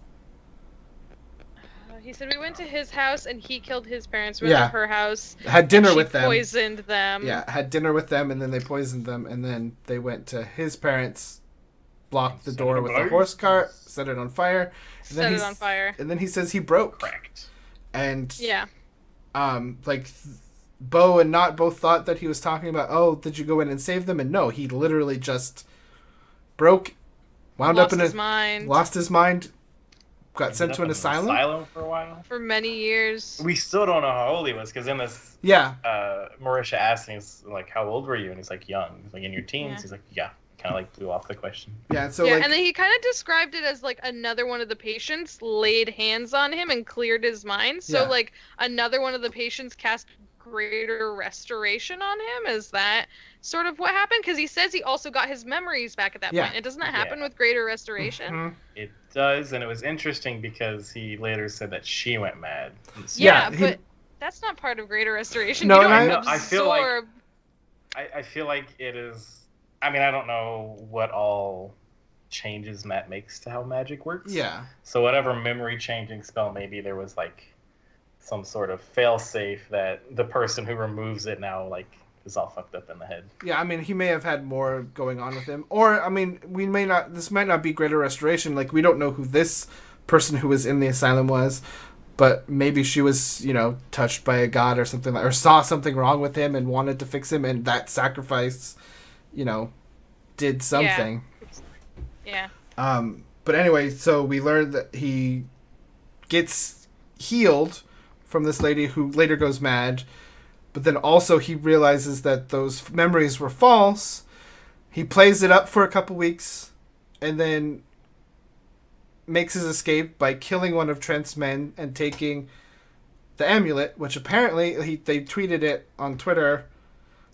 He said we went to his house and he killed his parents. We went to her house. Had dinner with them. Poisoned them. Yeah, had dinner with them, and then they poisoned them, and then they went to his parents, blocked the door with a horse cart, set it on fire. Set it on fire. And then he says he broke. Correct. And yeah, like Bo and Not both thought that he was talking about, oh, did you go in and save them? And no, he literally just broke, lost his mind. Got sent to an asylum for a while. For many years. We still don't know how old he was, because in this, Marisha asked him, he's like, "How old were you?" And he's like, "Young." He's like, "In your teens?" Yeah. He's like, "Yeah." Kind of like blew off the question. Yeah. So and then he kind of described it as like another one of the patients laid hands on him and cleared his mind. So like another one of the patients cast greater restoration on him. Is that sort of what happened? Because he says he also got his memories back at that point. It doesn't happen with greater restoration. Mm-hmm. It does, and it was interesting because he later said that she went mad. But that's not part of greater restoration. No, you don't and absorb. I feel like it is. I mean, I don't know what all changes Matt makes to how magic works. Yeah. So whatever memory changing spell, maybe there was like some sort of fail safe that the person who removes it now like is all fucked up in the head. Yeah, I mean, he may have had more going on with him, or I mean, this might not be greater restoration. Like, we don't know who this person who was in the asylum was, but maybe she was, touched by a god or something, or saw something wrong with him and wanted to fix him, and that sacrifice, did something. Yeah. But anyway, so we learned that he gets healed from this lady who later goes mad, but then also he realizes that those memories were false. He plays it up for a couple weeks and then makes his escape by killing one of Trent's men and taking the amulet, which apparently they tweeted it on Twitter.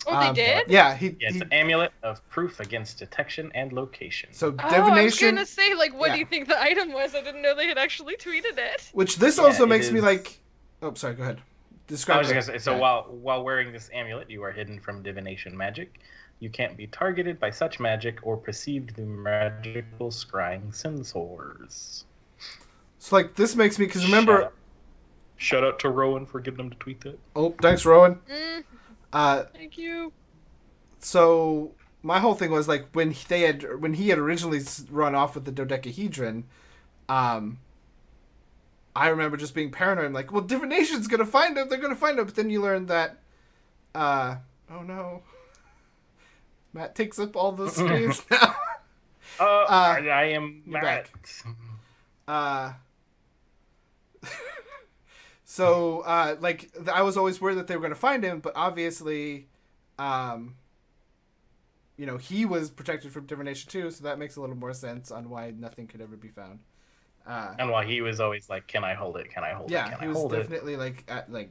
Oh, they did? Yeah. It's an amulet of proof against detection and location. So divination. I was gonna say, what do you think the item was? I didn't know they had actually tweeted it. Which this also makes me like. Oh, sorry. Go ahead. Describe. I was just gonna say. So while wearing this amulet, you are hidden from divination magic. You can't be targeted by such magic or perceived through magical scrying sensors. So this makes me, because remember. Shout out to Rowan for getting them to tweet that. Oh, thanks, Rowan. Thank you. So my whole thing was when he had originally run off with the dodecahedron, I remember just being paranoid. I'm like, well, divination's gonna find him. They're gonna find him. But then you learn that Oh no. Matt takes up all the screens now. I am you're Matt. back. So, I was always worried that they were going to find him, but obviously, he was protected from divination too, so that makes a little more sense on why nothing could ever be found. And why he was always like, "Can I hold it? Can I hold it? Can I hold it?" Yeah, he was definitely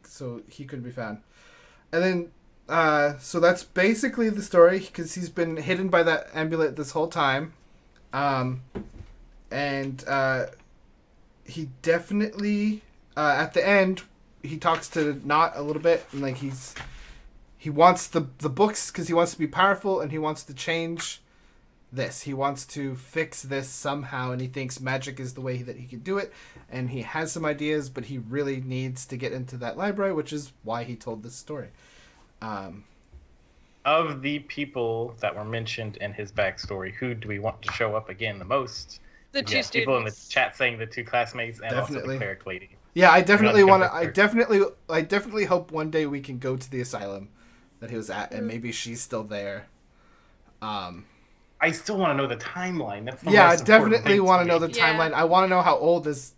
so he couldn't be found. And then, so that's basically the story, because he's been hidden by that amulet this whole time. He definitely, at the end, he talks to Knot a little bit, and like he wants the books because he wants to be powerful, and he wants to change this. He wants to fix this somehow, and he thinks magic is the way that he can do it, and he has some ideas, but he really needs to get into that library, which is why he told this story. Of the people that were mentioned in his backstory, who do we want to show up again the most? The two students. People in the chat saying the two classmates and Definitely. also the cleric lady. Yeah, I definitely want to. I definitely hope one day we can go to the asylum that he was at, and maybe she's still there. I still want to know the timeline. That's the I most important definitely thing want to me. know the timeline. I want to know how old this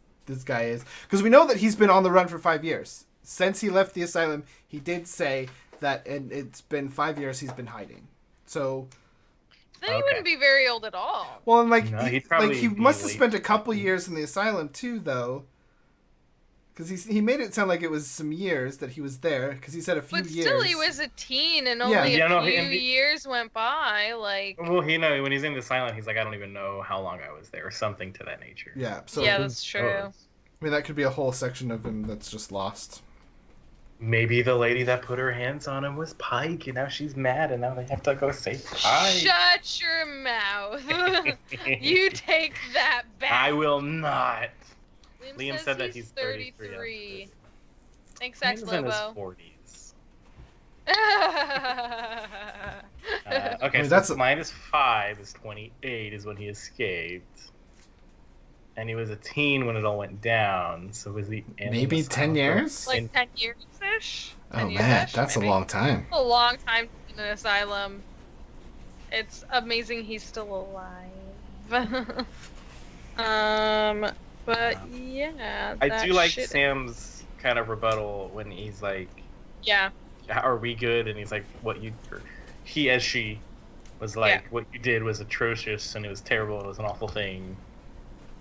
guy is, because we know that he's been on the run for 5 years since he left the asylum. He did say that, and it's been 5 years he's been hiding. So then he wouldn't be very old at all. well, and he must have spent a couple years in the asylum too, though. Because he made it sound like it was some years that he was there, because he said a few years. But still, he was a teen, and only a few years went by. Well, when he's in the silent, he's like, I don't even know how long I was there, or something to that nature. Yeah. So yeah, that's true. I mean, that could be a whole section of him that's just lost. Maybe the lady that put her hands on him was Pike, and now she's mad, and now they have to go save Pike. Shut your mouth. You take that back. I will not. Liam said that he's 33. Thanks, X Lobo. In his 40s. Okay, so that's -5 is 28 is when he escaped. And he was a teen when it all went down. So was he maybe 10 years? Like 10 years-ish? Oh man, that's maybe. A long time. A long time in an asylum. It's amazing he's still alive. But yeah, I do like Sam's kind of rebuttal when he's like, "Yeah, are we good?" And he's like, she was like, "What you did was atrocious, and it was terrible. It was an awful thing."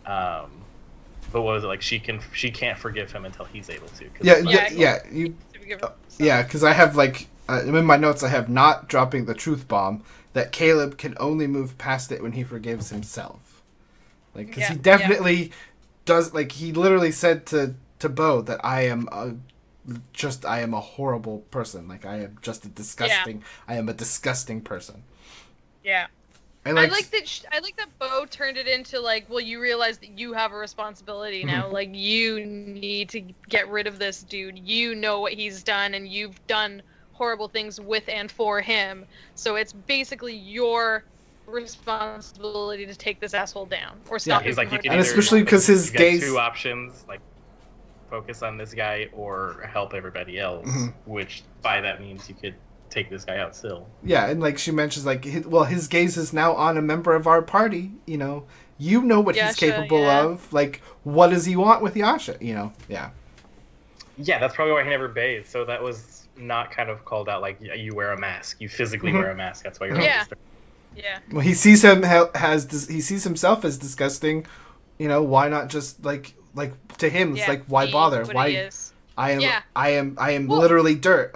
But what was it like? She can't forgive him until he's able to. Because I have in my notes I have not dropping the truth bomb that Caleb can only move past it when he forgives himself. Because he definitely does. He literally said to Bo that I am a horrible person. I am just a disgusting. I am a disgusting person. Yeah. I like that Bo turned it into well, you realize that you have a responsibility now. You need to get rid of this dude. You know what he's done, and you've done horrible things with and for him. So it's basically your responsibility to take this asshole down or stop. He's like, you can and especially because his gaze. Two options, focus on this guy or help everybody else. Which by that means you could take this guy out still. Yeah, and she mentions his gaze is now on a member of our party. You know what Yasha, he's capable of. What does he want with Yasha? Yeah. Yeah, that's probably why he never bathed. So that was not kind of called out. You wear a mask. You physically wear a mask. That's why you're. Yeah. Well, he sees he sees himself as disgusting. Why not just to him? It's why bother? Why? I am literally dirt.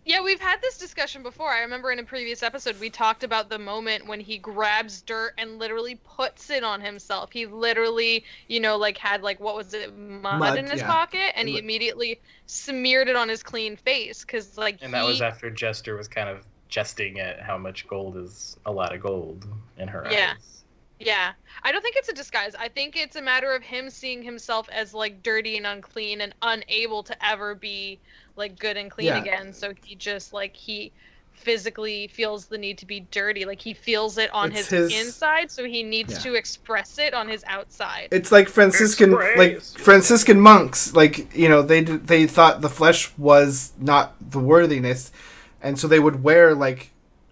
Yeah, we've had this discussion before. I remember in a previous episode we talked about the moment when he grabs dirt and literally puts it on himself. He literally, had what was it, mud in his pocket, and he immediately smeared it on his clean face because And that was after Jester was kind of jesting at how much gold is a lot of gold in her eyes. Yeah. I don't think it's a disguise. I think it's a matter of him seeing himself as dirty and unclean and unable to ever be good and clean again. So he just he physically feels the need to be dirty. He feels it on his inside, so he needs to express it on his outside. It's Franciscan Franciscan monks. They thought the flesh was not the worthiness. and so they would wear like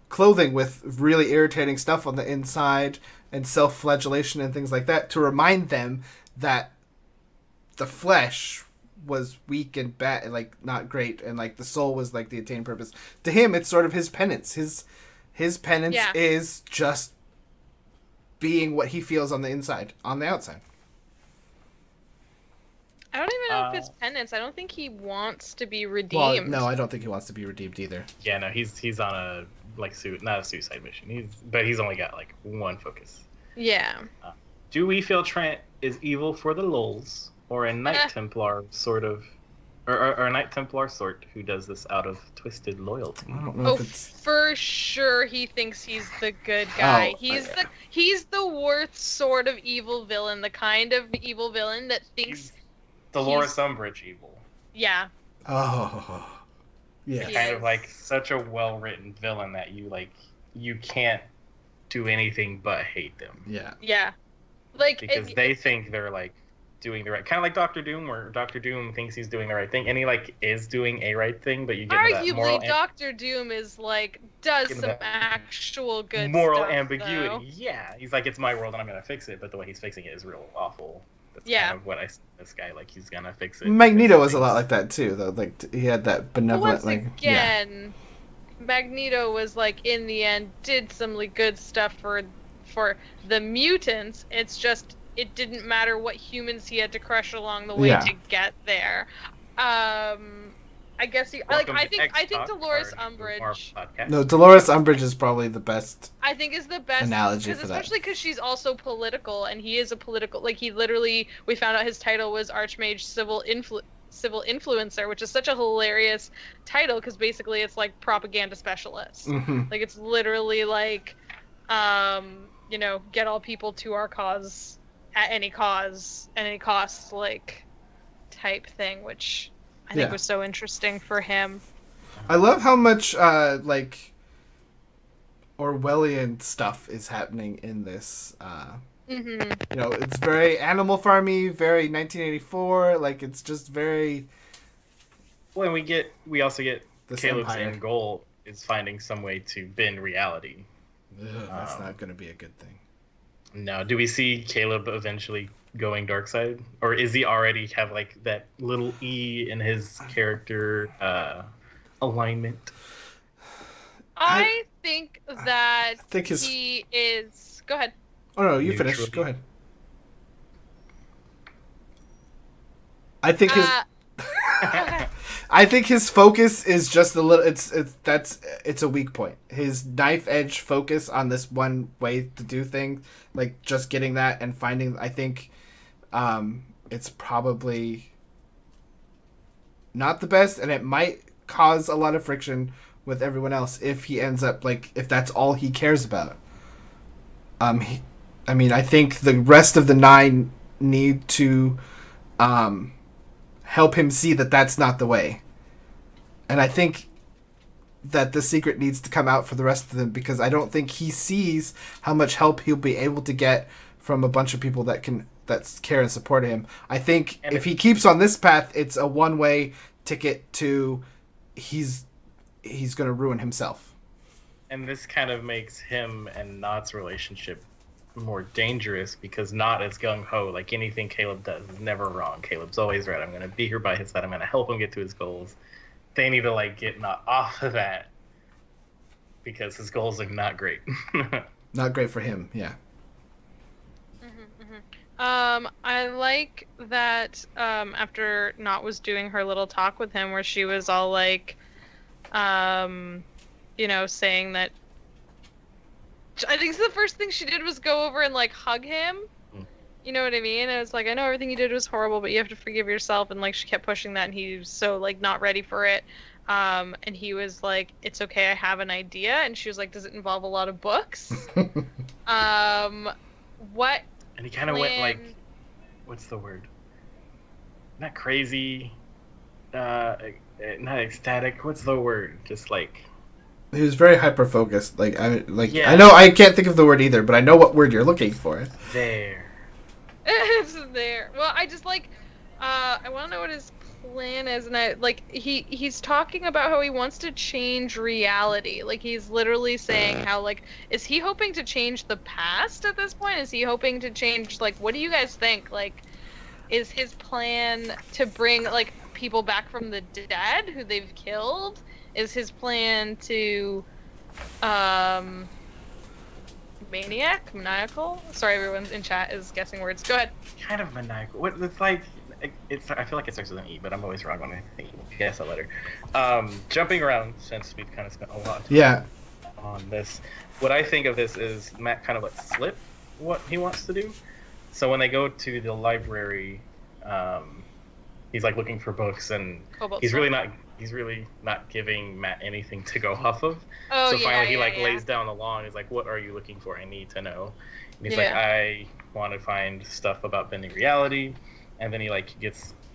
clothing with really irritating stuff on the inside and self-flagellation and things like that to remind them that the flesh was weak and bad and like not great, and like the soul was like the attained purpose. To him, it's sort of his penance. His penance is just being what he feels on the inside, on the outside. I don't even know if it's penance. I don't think he wants to be redeemed. Well, no, I don't think he wants to be redeemed either. Yeah, no, he's on a not a suicide mission. But he's only got like one focus. Yeah. Do we feel Trent is evil for the lulz, or a Knight Templar sort of, or a Knight Templar sort who does this out of twisted loyalty? I don't know if it's... for sure he thinks he's the good guy. He's the worst sort of evil villain, the kind of evil villain that thinks Dolores Umbridge evil. Yeah. Oh. Yeah. Kind of like such a well-written villain that you can't do anything but hate them. Yeah. Yeah. Like because they think they're like doing the right, kind of like Doctor Doom, where Doctor Doom thinks he's doing the right thing, and he like is doing a right thing, but you get arguably Doctor Doom is like does some actual good moral stuff, ambiguity. though. Yeah, he's like, it's my world and I'm gonna fix it, but the way he's fixing it is real awful. That's kind of what I see this guy, like he's gonna fix it. Magneto was a lot like that too, though. Like he had that benevolent. Once again, Magneto was like in the end did some good stuff for the mutants. It's just it didn't matter what humans he had to crush along the way to get there. I guess I think Dolores Umbridge. No, Dolores Umbridge is probably the best. I think is the best analogy for that. Especially because she's also political, and he is a political. Like he literally, we found out his title was Archmage Civil Influencer, which is such a hilarious title because basically it's like propaganda specialist. Mm-hmm. Like it's literally like, get all people to our cause at any cost, like type thing, which I think was so interesting for him. I love how much like Orwellian stuff is happening in this. It's very Animal Farmy, very 1984. Like it's just very. Well, and we also get Caleb's Empire. end goal is finding some way to bend reality. Ugh, that's not going to be a good thing. No, do we see Caleb eventually going dark side, or is he already have like that little E in his character alignment? I think that he is. Go ahead. Oh no, you finish. Go ahead. I think his. I think his focus is just a little. It's a weak point. His knife edge focus on this one way to do things, like just getting that and finding. I think, it's probably not the best, and it might cause a lot of friction with everyone else if he ends up if that's all he cares about. I think the rest of the 9 need to, help him see that that's not the way. And I think that the secret needs to come out for the rest of them, because I don't think he sees how much help he'll be able to get from a bunch of people that care and support him. I think if he keeps on this path, it's a one-way ticket to he's going to ruin himself. And this kind of makes him and Nott's relationship more dangerous, because Nott is gung-ho. Like anything Caleb does is never wrong. Caleb's always right. I'm going to be here by his side. I'm going to help him get to his goals. They need to get Nott off of that, because his goals are not great. Not great for him, yeah. I like that after Nott was doing her little talk with him, where she was all like, saying that. I think the first thing she did was go over and hug him. You know what I mean? I was like, I know everything you did was horrible, but you have to forgive yourself. And she kept pushing that, and he was so not ready for it. And he was like, it's okay, I have an idea. And she was like, does it involve a lot of books? What? And he kind of went what's the word? Not crazy, not ecstatic. What's the word? Just he was very hyper focused. I know I can't think of the word either, but I know what word you're looking for. There. It's there. Well, I just I want to know what his plan is, and he's talking about how he wants to change reality. Like he's literally saying how is he hoping to change the past at this point? Is he hoping to change what do you guys think? Is his plan to bring people back from the dead who they've killed? Is his plan to maniacal? Sorry, everyone in chat is guessing words. Go ahead. Kind of maniacal. What it's I feel like it starts with an E, but I'm always wrong when I guess that letter. Jumping around, since we've kind of spent a lot of time on this. What I think of this is Matt kind of lets slip what he wants to do. So when they go to the library, he's looking for books, and he's really not giving Matt anything to go off of. Oh, so finally he yeah. lays down the law and he's like, "What are you looking for? I need to know." And he's like, "I want to find stuff about bending reality." And then he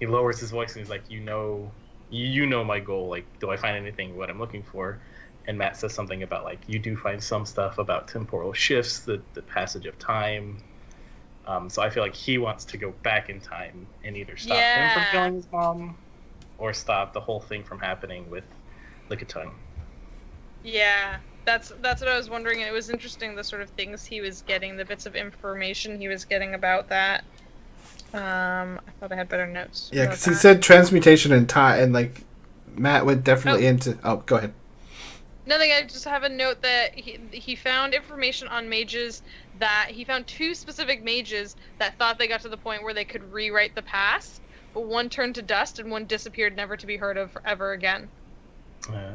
lowers his voice and he's like, you know my goal. Do I find anything what I'm looking for? And Matt says something about you do find some stuff about temporal shifts, the passage of time. So I feel like he wants to go back in time and either stop him from killing his mom, or stop the whole thing from happening with Lickitung. Yeah, that's what I was wondering, and it was interesting the sort of things he was getting, the bits of information he was getting about that. I thought I had better notes. Yeah, because he said transmutation and time, and Matt went definitely into. Oh, go ahead. Nothing. I just have a note that he found information on mages, that he found 2 specific mages that thought they got to the point where they could rewrite the past, but one turned to dust and one disappeared, never to be heard of ever again. Oh.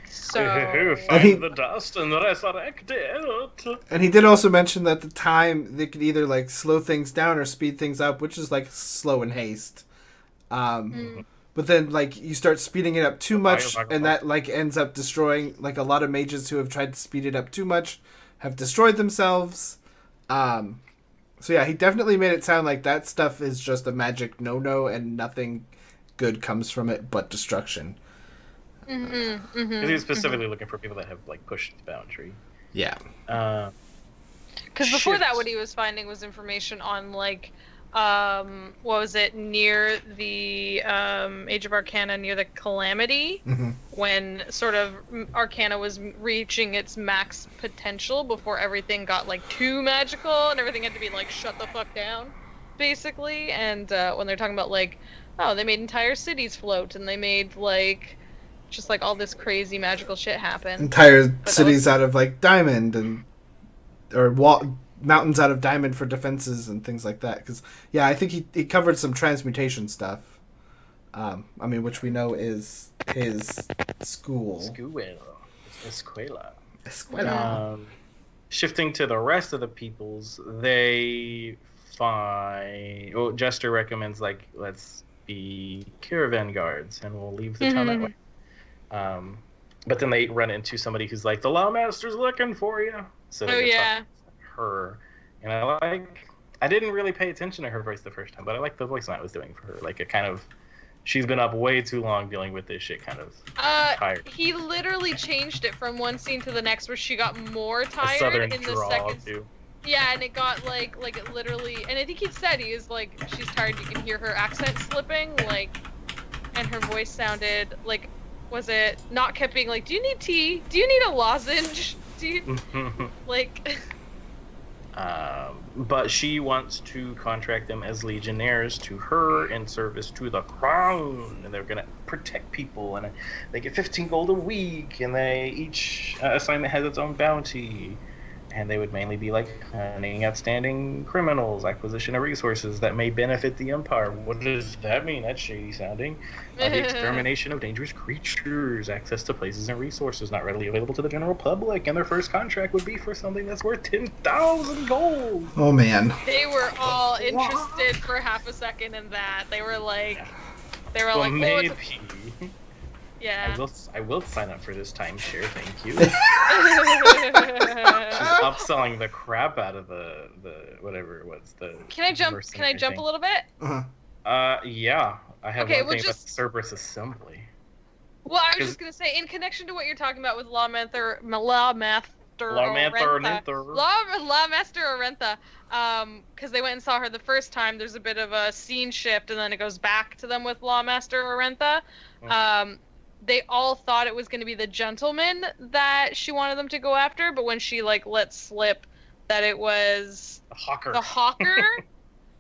So find the dust and resurrect it. And he did also mention that the time they could either slow things down or speed things up, which is slow and haste. But then you start speeding it up too much, and that ends up destroying a lot of mages who have tried to speed it up too much have destroyed themselves. So yeah, he definitely made it sound like that stuff is just a magic no-no and nothing good comes from it but destruction. Because he's specifically looking for people that have pushed the boundary. Yeah. Because before that, what he was finding was information on what was it, near the Age of Arcana, near the Calamity, when sort of Arcana was reaching its max potential before everything got too magical and everything had to be shut the fuck down, basically. And when they're talking about they made entire cities float, and they made just all this crazy magical shit happen. Entire cities out of diamond or mountains out of diamond for defenses and things like that. Because I think he covered some transmutation stuff. Which we know is his school. Escuela. Shifting to the rest of the peoples, they find. Well, Jester recommends let's be caravan guards, and we'll leave the town that way. But then they run into somebody who's the Lawmaster's looking for you. So her, and I didn't really pay attention to her voice the first time, but I like the voice Matt was doing for her. A kind of, she's been up way too long dealing with this shit, kind of tired. He literally changed it from one scene to the next, where she got more tired in the second. Too. Yeah, and it got it literally, and I think he said he was she's tired. You can hear her accent slipping, and her voice sounded was it not kept being do you need tea? Do you need a lozenge? Do you but she wants to contract them as legionnaires to her in service to the crown, and they're gonna protect people, and they get 15 gold a week, and they each assignment has its own bounty, and they would mainly be hunting outstanding criminals, acquisition of resources that may benefit the Empire. What does that mean? That's shady sounding. The extermination of dangerous creatures, access to places and resources not readily available to the general public, and their first contract would be for something that's worth 10,000 gold. Oh man. They were all interested for half a second in that. They were well, maybe. Yeah. I will sign up for this timeshare, thank you. She's upselling the crap out of the whatever it was. Can I jump a little bit? Yeah. I have one thing about just... Cerberus Assembly. Well, I was just gonna say, in connection to what you're talking about with Lawmath Orentha. Lawmaster Orentha. Because they went and saw her the first time, there's a bit of a scene shift, and then it goes back to them with Lawmaster Orentha. They all thought it was going to be the gentleman that she wanted them to go after, but when she like let slip that it was the hawker,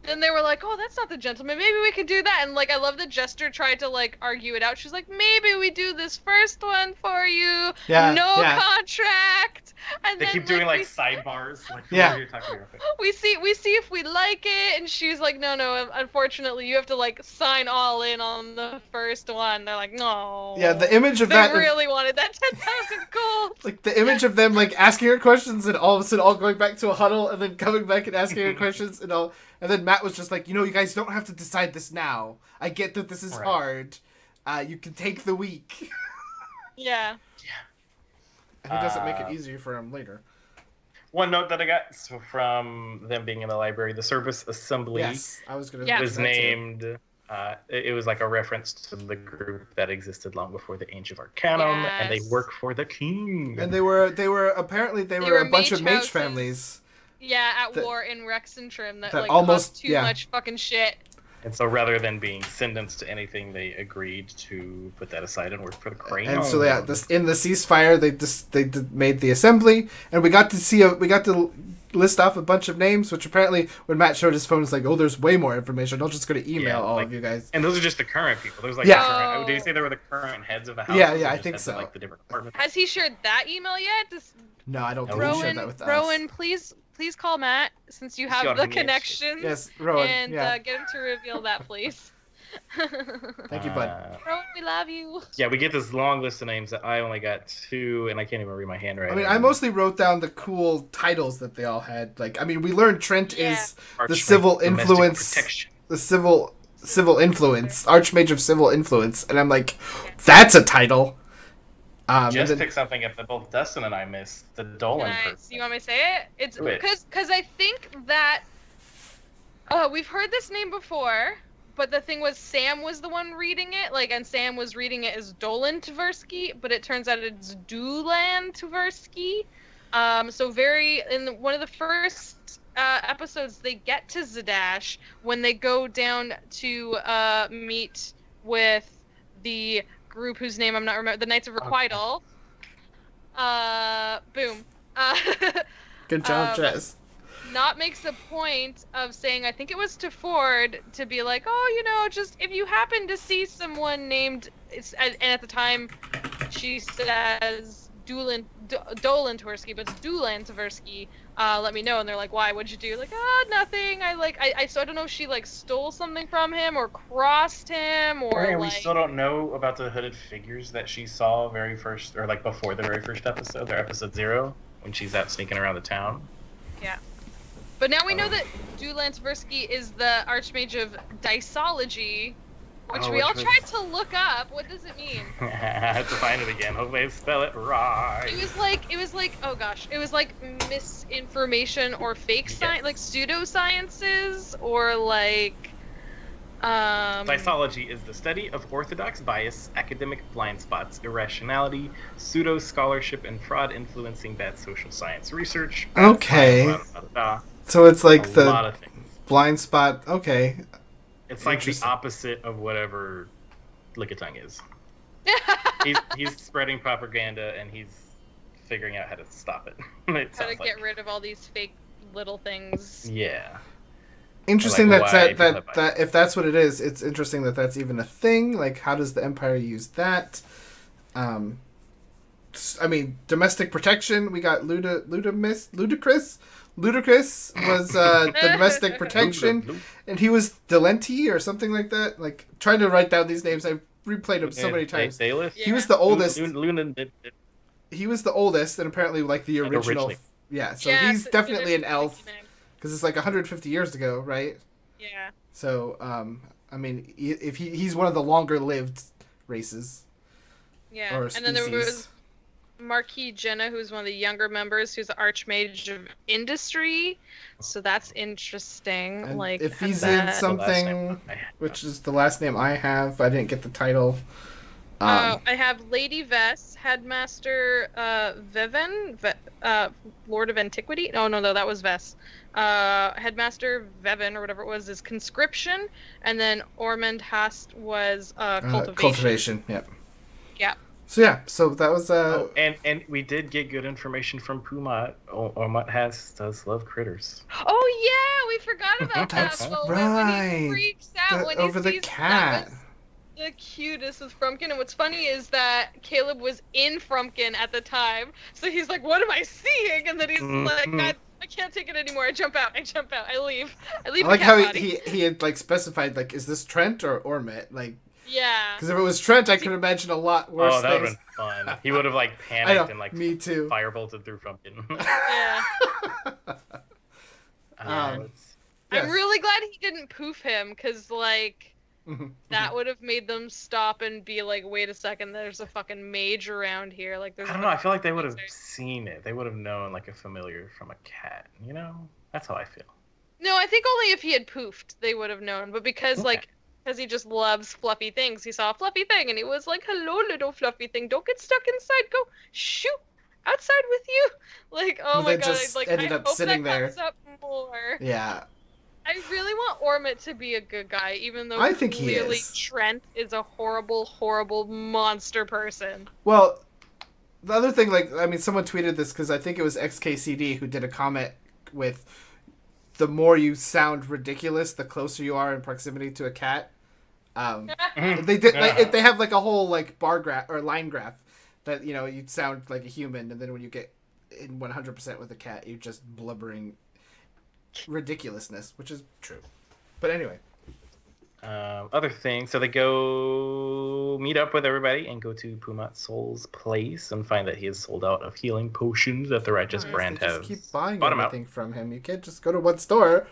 then they were like, "Oh, that's not the gentleman. Maybe we could do that." And like, I love that Jester tried to like argue it out. She's like, "Maybe we do this first one for you. No contract." And they then, keep doing like sidebars. Like, we see if we like it, and she's like, "No. Unfortunately, you have to like sign all in on the first one." They're like, "No." Yeah, the image of they that. They really wanted that 10,000 gold. Like the image of them like asking her questions and all of a sudden all going back to a huddle and then coming back and asking her questions and all. And then Matt was just like, you guys don't have to decide this now. I get that this is hard. You can take the week. Yeah. And he doesn't make it easier for him later. One note that I got from them being in the library, the service assembly was named. It was like a reference to the group that existed long before the Age of Arcanum, and they work for the king. And they were apparently they were a bunch of mage families. Yeah, at war in Rexentrim that like almost caused too much fucking shit. And so rather than being sentenced to anything, they agreed to put that aside and work for the Crane. And so in the ceasefire, they made the assembly, and we got to list off a bunch of names, which apparently when Matt showed his phone, it's like, oh, there's way more information. I'll just go to email all of you guys. And those are just the current people. There's like did you say they were the current heads of the house? Yeah, I think so. Like the different departments. Has he shared that email yet? No, I don't think he shared that with us. Rowan, please call Matt, since you have the connections. Yes, Rowan. And get him to reveal that, please. Thank you, bud. Rowan, we love you. Yeah, we get this long list of names that I only got 2, and I can't even read my handwriting. I mean, I mostly wrote down the cool titles that they all had. Like, I mean, we learned Trent is the civil influence, the civil influence, Archmage of Civil Influence, and I'm like, that's a title. Just pick something up that both Dustin and I missed. The Dolan person. You want me to say it? It's because I think that we've heard this name before, but the thing was Sam was the one reading it, and Sam was reading it as Dolan Tversky, but it turns out it's Dulan Tversky. So in one of the first episodes, they get to Zadash when they go down to meet with the group whose name I'm not remembering, the Knights of Requital. Boom. Good job, Jess. Not makes a point of saying, I think it was to Ford, to be like, oh, just if you happen to see someone named, and at the time she says Dolan Tversky, but it's Dulan Tversky. Let me know. And they're like, why? What'd you do? Like, nothing. So I don't know if she stole something from him or crossed him or we still don't know about the hooded figures that she saw very first, or before the very first episode, or episode 0, when she's out sneaking around the town. Yeah. But now we know that Dulan Tversky is the Archmage of Diceology, which we all tried to look up. What does it mean? I have to find it again. Hopefully I spell it right. It was like, oh gosh, it was like misinformation or fake science, like pseudosciences, or Diceology is the study of orthodox bias, academic blind spots, irrationality, pseudo-scholarship, and fraud influencing bad social science research. Okay. So it's like a lot of things. Blind spot. Okay. It's like the opposite of whatever Lickitung is. he's spreading propaganda, and he's figuring out how to stop it. How to get rid of all these fake little things. Yeah. Interesting that if that's what it is, it's interesting that that's even a thing. Like, how does the Empire use that? I mean, domestic protection. We got Ludicrous. Ludicrous was the domestic protection, and he was Delenti or something like that. Like, trying to write down these names, I've replayed them so many times. He was the oldest. He was the oldest, and apparently the original. Yeah, so he's definitely an elf. Because it's 150 years ago, right? Yeah. So, I mean, if he's one of the longer-lived races. Yeah, or species. And then there was Marquis Jenna, who's one of the younger members, who's the Archmage of Industry. So that's interesting. And if he's in something, which is the last name I have, I didn't get the title. I have Lady Vess, Headmaster Vivin, Lord of Antiquity. No, that was Vess. Headmaster Vevin, or whatever it was, is Conscription, and then Ormond Hast was Cultivation. Cultivation, yep. Yeah. So that was and we did get good information from Pumat. Ormond does love critters. Oh yeah, we forgot about That's that. Well, right. When he freaks out when over he the sees cat. That was the cutest with Frumpkin, and what's funny is that Caleb was in Frumpkin at the time, so he's like, "What am I seeing?" And then he's like, "God, I can't take it anymore. I jump out. I leave. I like the how cat body." he had like specified like, is this Trent or Ormet? Like, yeah. Because if it was Trent, I could imagine a lot worse. Oh, that would have been fun. He would have like panicked and like me too. Firebolted through Frumpkin. Yeah. Yes. I'm really glad he didn't poof him, because like that would have made them stop and be like, wait a second, there's a fucking mage around here. Like, there's I don't know. I feel like they would have seen it. They would have known like a familiar from a cat. You know, that's how I feel. No, I think only if he had poofed they would have known. But because because he just loves fluffy things, he saw a fluffy thing and he was like, "Hello, little fluffy thing. Don't get stuck inside. Go shoot outside with you." Like, oh my god! Just like, ended I up hope sitting that there. comes up more. Yeah. I really want Ormond to be a good guy, even though I think clearly he is. Trent is a horrible, horrible monster person. Well, the other thing, like, I mean, someone tweeted this because I think it was XKCD who did a comment with, the more you sound ridiculous, the closer you are in proximity to a cat. They did. They have like a whole like bar graph or line graph that, you know, you sound like a human, and then when you get in 100% with a cat, you're just blubbering ridiculousness, which is true. But anyway. Other things. So they go meet up with everybody and go to Pumat Soul's place and find that he has sold out of healing potions that the Righteous Brand They has. just keep buying bought 'em out. everything from him. You can't just go to one store.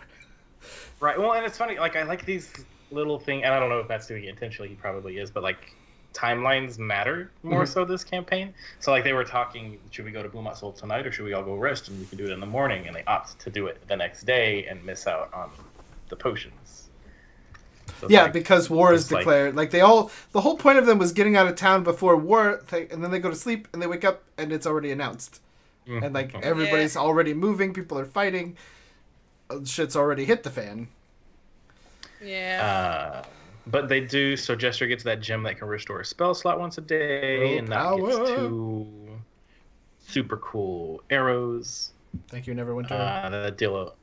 Right. Well, and it's funny. Like, I like these little things, and I don't know if Matt's doing it intentionally. He probably is, but like, timelines matter more so this campaign. So like, they were talking, should we go to Pumat Soul tonight or should we all go rest and we can do it in the morning? And they opt to do it the next day and miss out on the potions. So yeah, like, because war is declared. Like, the whole point of them was getting out of town before war, and then they go to sleep and they wake up and it's already announced. And like, everybody's already moving, people are fighting, shit's already hit the fan. Yeah. But they do, so Jester gets that gem that can restore a spell slot once a day, and that gets 2 super cool arrows. Thank you, Neverwinter. That deal a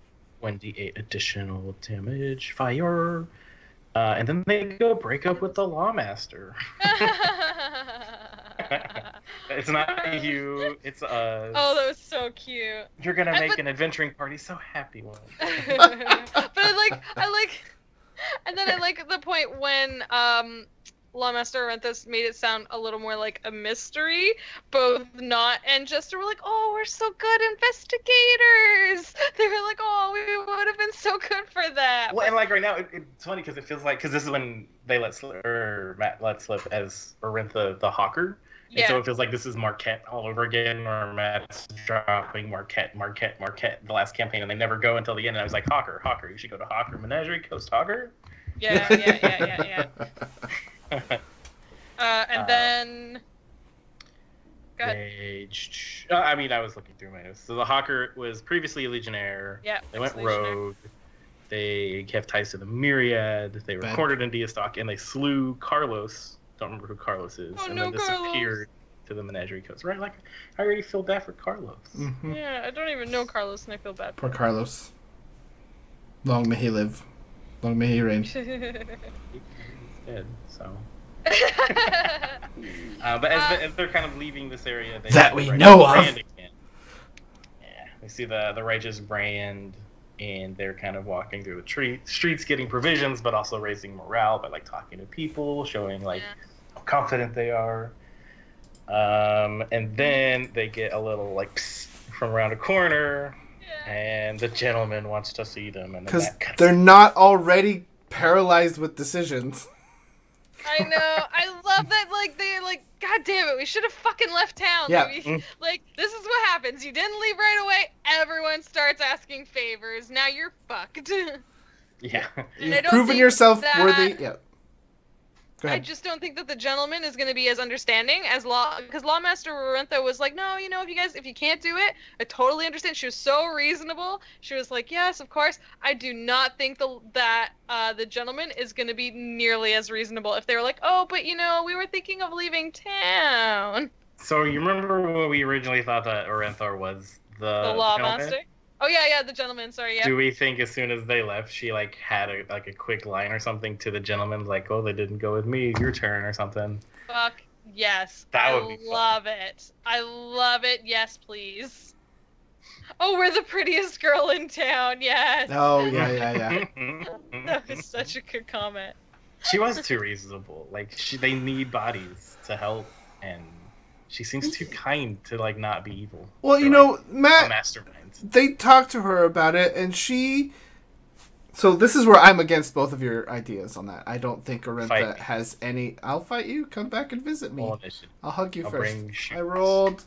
1d8 additional damage. Fire. And then they go break up with the Lawmaster. It's not you, it's us. Oh, that was so cute. You're gonna make an adventuring party so happy one. But I like, and then I like the point when Lawmaster Arenthus made it sound a little more like a mystery. Both Not and Jester were like, "Oh, we're so good investigators." They were like, "Oh, we would have been so good for that." Well, and like right now, it's funny because it feels like, because this is when they Matt let slip as Orintha the Hawker. And so it feels like this is Marquette all over again, where Matt's dropping Marquette the last campaign, and they never go until the end. And I was like, Hawker, you should go to Hawker Menagerie, Coast Hawker. Yeah. And then... Go ahead. I was looking through my notes. So the Hawker was previously a Legionnaire. Yeah. They went rogue. They have ties to the Myriad. They were cornered in Deastock, and they slew Carlos. Don't remember who Carlos is. Oh, and no, then disappeared to the Menagerie Coast. Right? Like, I already feel bad for Carlos. Mm-hmm. Yeah, I don't even know Carlos, and I feel bad for Poor Carlos. Long may he live. Long may he reign. He's dead, so... but as they're kind of leaving this area, that we know of. Again. Yeah, we see the Righteous Brand, and they're kind of walking through the streets, getting provisions, but also raising morale by like talking to people, showing like how confident they are. And then they get a little like psst from around a corner, and the gentleman wants to see them, and because they're not already paralyzed with decisions. I know. I love that. Like, they're like, God damn it, we should have fucking left town. Yeah. Like, this is what happens. You didn't leave right away. Everyone starts asking favors. Now you're fucked. Yeah. You've proven yourself worthy. Yeah. Go I ahead. just don't think that the gentleman is going to be as understanding as because Lawmaster Rorentha was like, no, if you can't do it, I totally understand. She was so reasonable. She was like, yes, of course. I do not think that the gentleman is going to be nearly as reasonable if they were like, oh, but we were thinking of leaving town. So you remember when we originally thought that Orenthor was The the gentleman? Lawmaster. Oh yeah, the gentleman. Sorry, yeah. Do we think as soon as they left, she like had a quick line or something to the gentleman, like, "Oh, they didn't go with me. Your turn," or something? Fuck yes. That would be fun. Love it. I love it. Yes, please. Oh, we're the prettiest girl in town. Yes. Oh yeah. That was such a good comment. She was too reasonable. Like they need bodies to help, and she seems too kind to like not be evil. Well, a Matt, mastermind. they talked to her about it, and she. So this is where I'm against both of your ideas on that. I don't think Orentha has any. I'll fight you. Come back and visit me. I'll hug you first. I rolled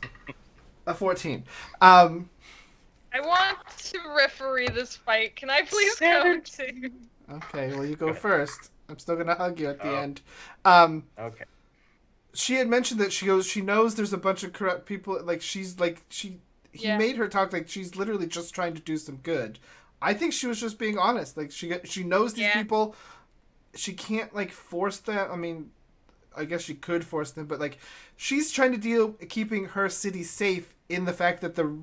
a 14. I want to referee this fight. Can I please go to? Okay, well you go first. I'm still gonna hug you at the end. Okay. She had mentioned that she knows there's a bunch of corrupt people. Like he made her talk like she's literally just trying to do some good. I think she was just being honest. Like she knows these people. She can't like force them. I mean, I guess she could force them, but like she's trying to keeping her city safe in the fact that the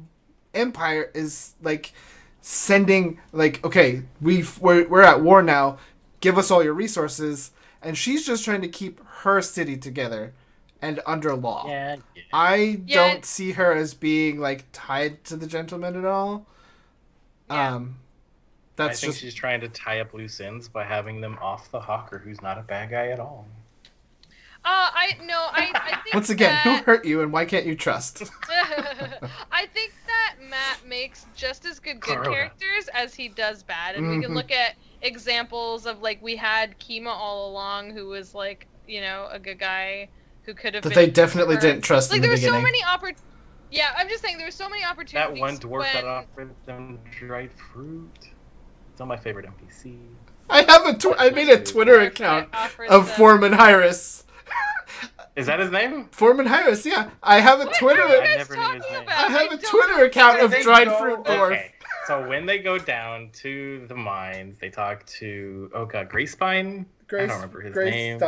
Empire is like sending like, okay, we're at war now. Give us all your resources, and she's just trying to keep her city together and under law. Yeah. I don't see her as being like tied to the gentleman at all. I think she's trying to tie up loose ends by having them off the Hawker, who's not a bad guy at all. I think once again, who hurt you and why can't you trust? I think that Matt makes just as good characters as he does bad, and we can look at examples of like we had Kima all along, who was like a good guy who could have. But they definitely didn't trust. Like in the there were beginning. so many Yeah, I'm just saying there were so many opportunities. That one dwarf that offered them dried fruit. It's on my favorite NPC. I made a Twitter account of Foreman Hyris. Is that his name? Foreman Hyris, yeah. I have a Twitter. I never knew his name. I have a Twitter account of dried fruit dwarf. Okay. So when they go down to the mines, they talk to Grayspine. I don't remember his name.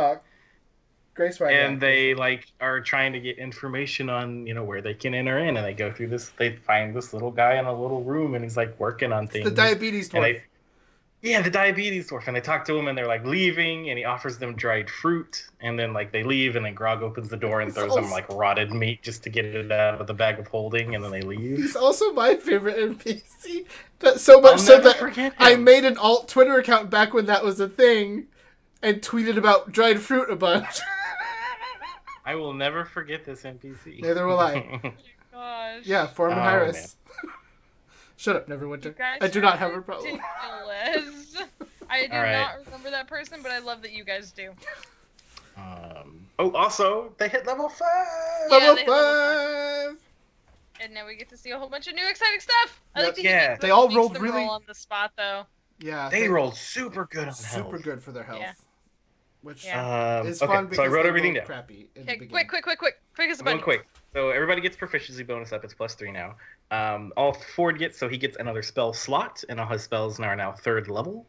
Grayspine. And they like are trying to get information on where they can enter in, and they go through this. They find this little guy in a little room, and he's like working on things. The diabetes dwarf. The diabetes dwarf, and they talk to him, and they're like leaving, and he offers them dried fruit, and then like they leave, and then Grog opens the door and throws them like rotted meat just to get it out of the bag of holding, and then they leave. He's also my favorite NPC. So much so that I made an alt Twitter account back when that was a thing, and tweeted about dried fruit a bunch. I will never forget this NPC. Neither will I. Oh my gosh. Yeah, Foreman Hyris. Shut up, Neverwinter. I do not have a problem. I do not remember that person, but I love that you guys do. Also, they hit level 5! Level 5! And now we get to see a whole bunch of new exciting stuff! I like to hear they all rolled really... roll on the spot, though. Yeah. They rolled super good on health. Super good for their health. Yeah. Which is fun because so I wrote everything down. Crappy quick as a bunny. Quick. So everybody gets proficiency bonus up. It's +3 now. All Ford gets, so he gets another spell slot, and all his spells are now 3rd level.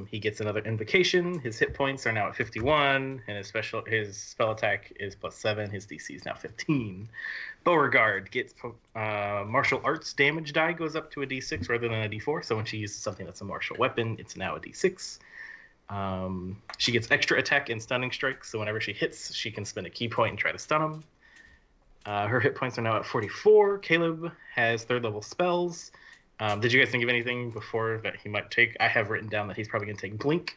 He gets another invocation. His hit points are now at 51, and his spell attack is +7. His DC is now 15. Beauregard gets martial arts damage die goes up to a D6 rather than a D4. So when she uses something that's a martial weapon, it's now a D6. She gets extra attack and stunning strikes, so whenever she hits, she can spend a key point and try to stun him. Her hit points are now at 44. Caleb has 3rd level spells. Did you guys think of anything before that he might take? I have written down that he's probably going to take Blink.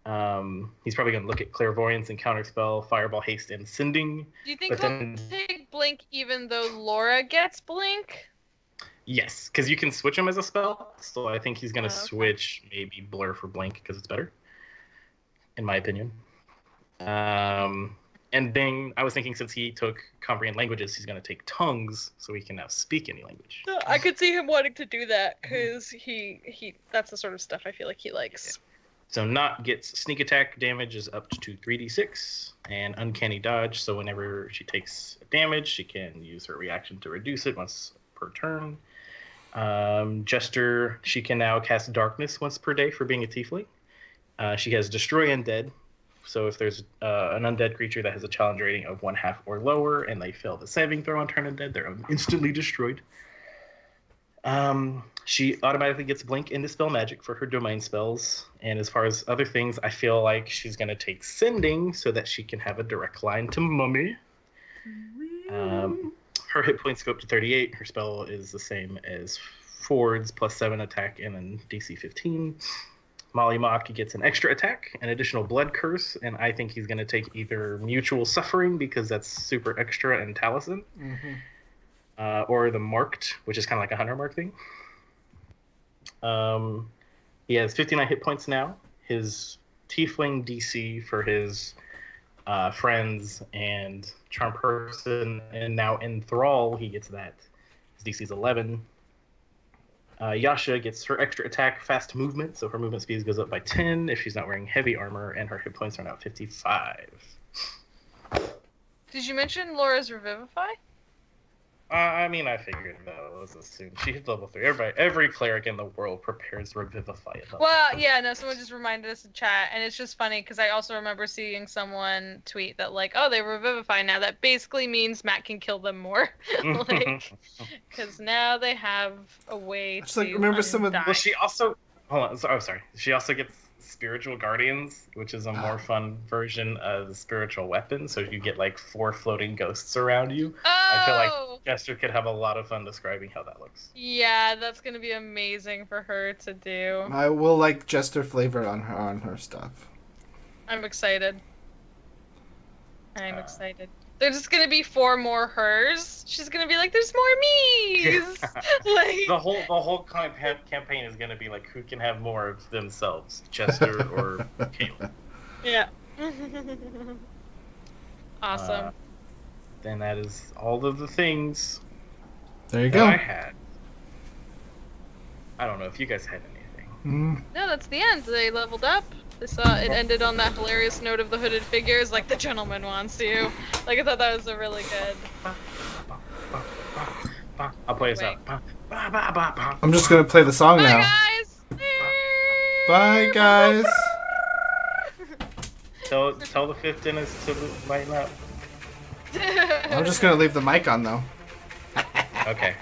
He's probably going to look at Clairvoyance and Counterspell, Fireball, Haste, and Sending. Do you think he'll take Blink even though Laura gets Blink? Yes, because you can switch him as a spell, so I think he's going to switch maybe Blur for Blink because it's better, in my opinion. And then I was thinking since he took Comprehend Languages, he's going to take Tongues, so he can now speak any language. I could see him wanting to do that, because he that's the sort of stuff I feel like he likes. So Not gets sneak attack damage is up to 3d6 and uncanny dodge. So whenever she takes damage, she can use her reaction to reduce it once per turn. Jester, she can now cast darkness once per day for being a tiefling. She has destroy undead. So if there's an undead creature that has a challenge rating of 1/2 or lower and they fail the saving throw on turn undead, they're instantly destroyed. She automatically gets blink and dispel magic for her domain spells. And as far as other things, I feel like she's going to take sending so that she can have a direct line to Mummy. Her hit points go up to 38. Her spell is the same as Ford's, +7 attack and then DC 15. Molly Mock gets an extra attack, an additional blood curse, and I think he's going to take either Mutual Suffering because that's super extra and Taliesin, or the Marked, which is kind of like a Hunter Mark thing. He has 59 hit points now. His Tiefling DC for his friends and Charm Person, and now Enthrall, he gets that. His DC is 11. Yasha gets her extra attack, fast movement, so her movement speed goes up by 10 if she's not wearing heavy armor, and her hit points are now 55. Did you mention Laura's Revivify? I mean, I figured that was assumed. She hit level 3. Every cleric in the world prepares Revivify at level Well, yeah, no, someone just reminded us in chat, and it's just funny because I also remember seeing someone tweet that, like, oh, they Revivify now. That basically means Matt can kill them more. Like, because now they have a way to like, remember some of... Well, she also... Hold on, sorry. She also gets Spiritual Guardians, which is a more fun version of the spiritual weapon, so you get, like, 4 floating ghosts around you. I feel like Jester could have a lot of fun describing how that looks. Yeah, that's gonna be amazing for her to do. I will like Jester flavor on her stuff. I'm excited. I'm excited. There's just gonna be 4 more hers. She's gonna be like, "There's more me's." Like the whole campaign is gonna be like, who can have more of themselves, Jester or Caleb? Yeah. Awesome. Then that is all of the things. There you go. I had. I don't know if you guys had anything. No, that's the end. They leveled up. They saw it ended on that hilarious note of the hooded figures, like the gentleman wants you. Like I thought that was a really good. I'll play us out. I'm just gonna play the song Bye, now. guys. Bye, guys. Tell the 5th dentist to lighten up. I'm just gonna leave the mic on though. Okay.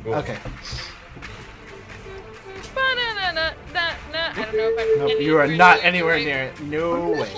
Cool. Okay. I don't know if I Nope, you are not anywhere near it. No way.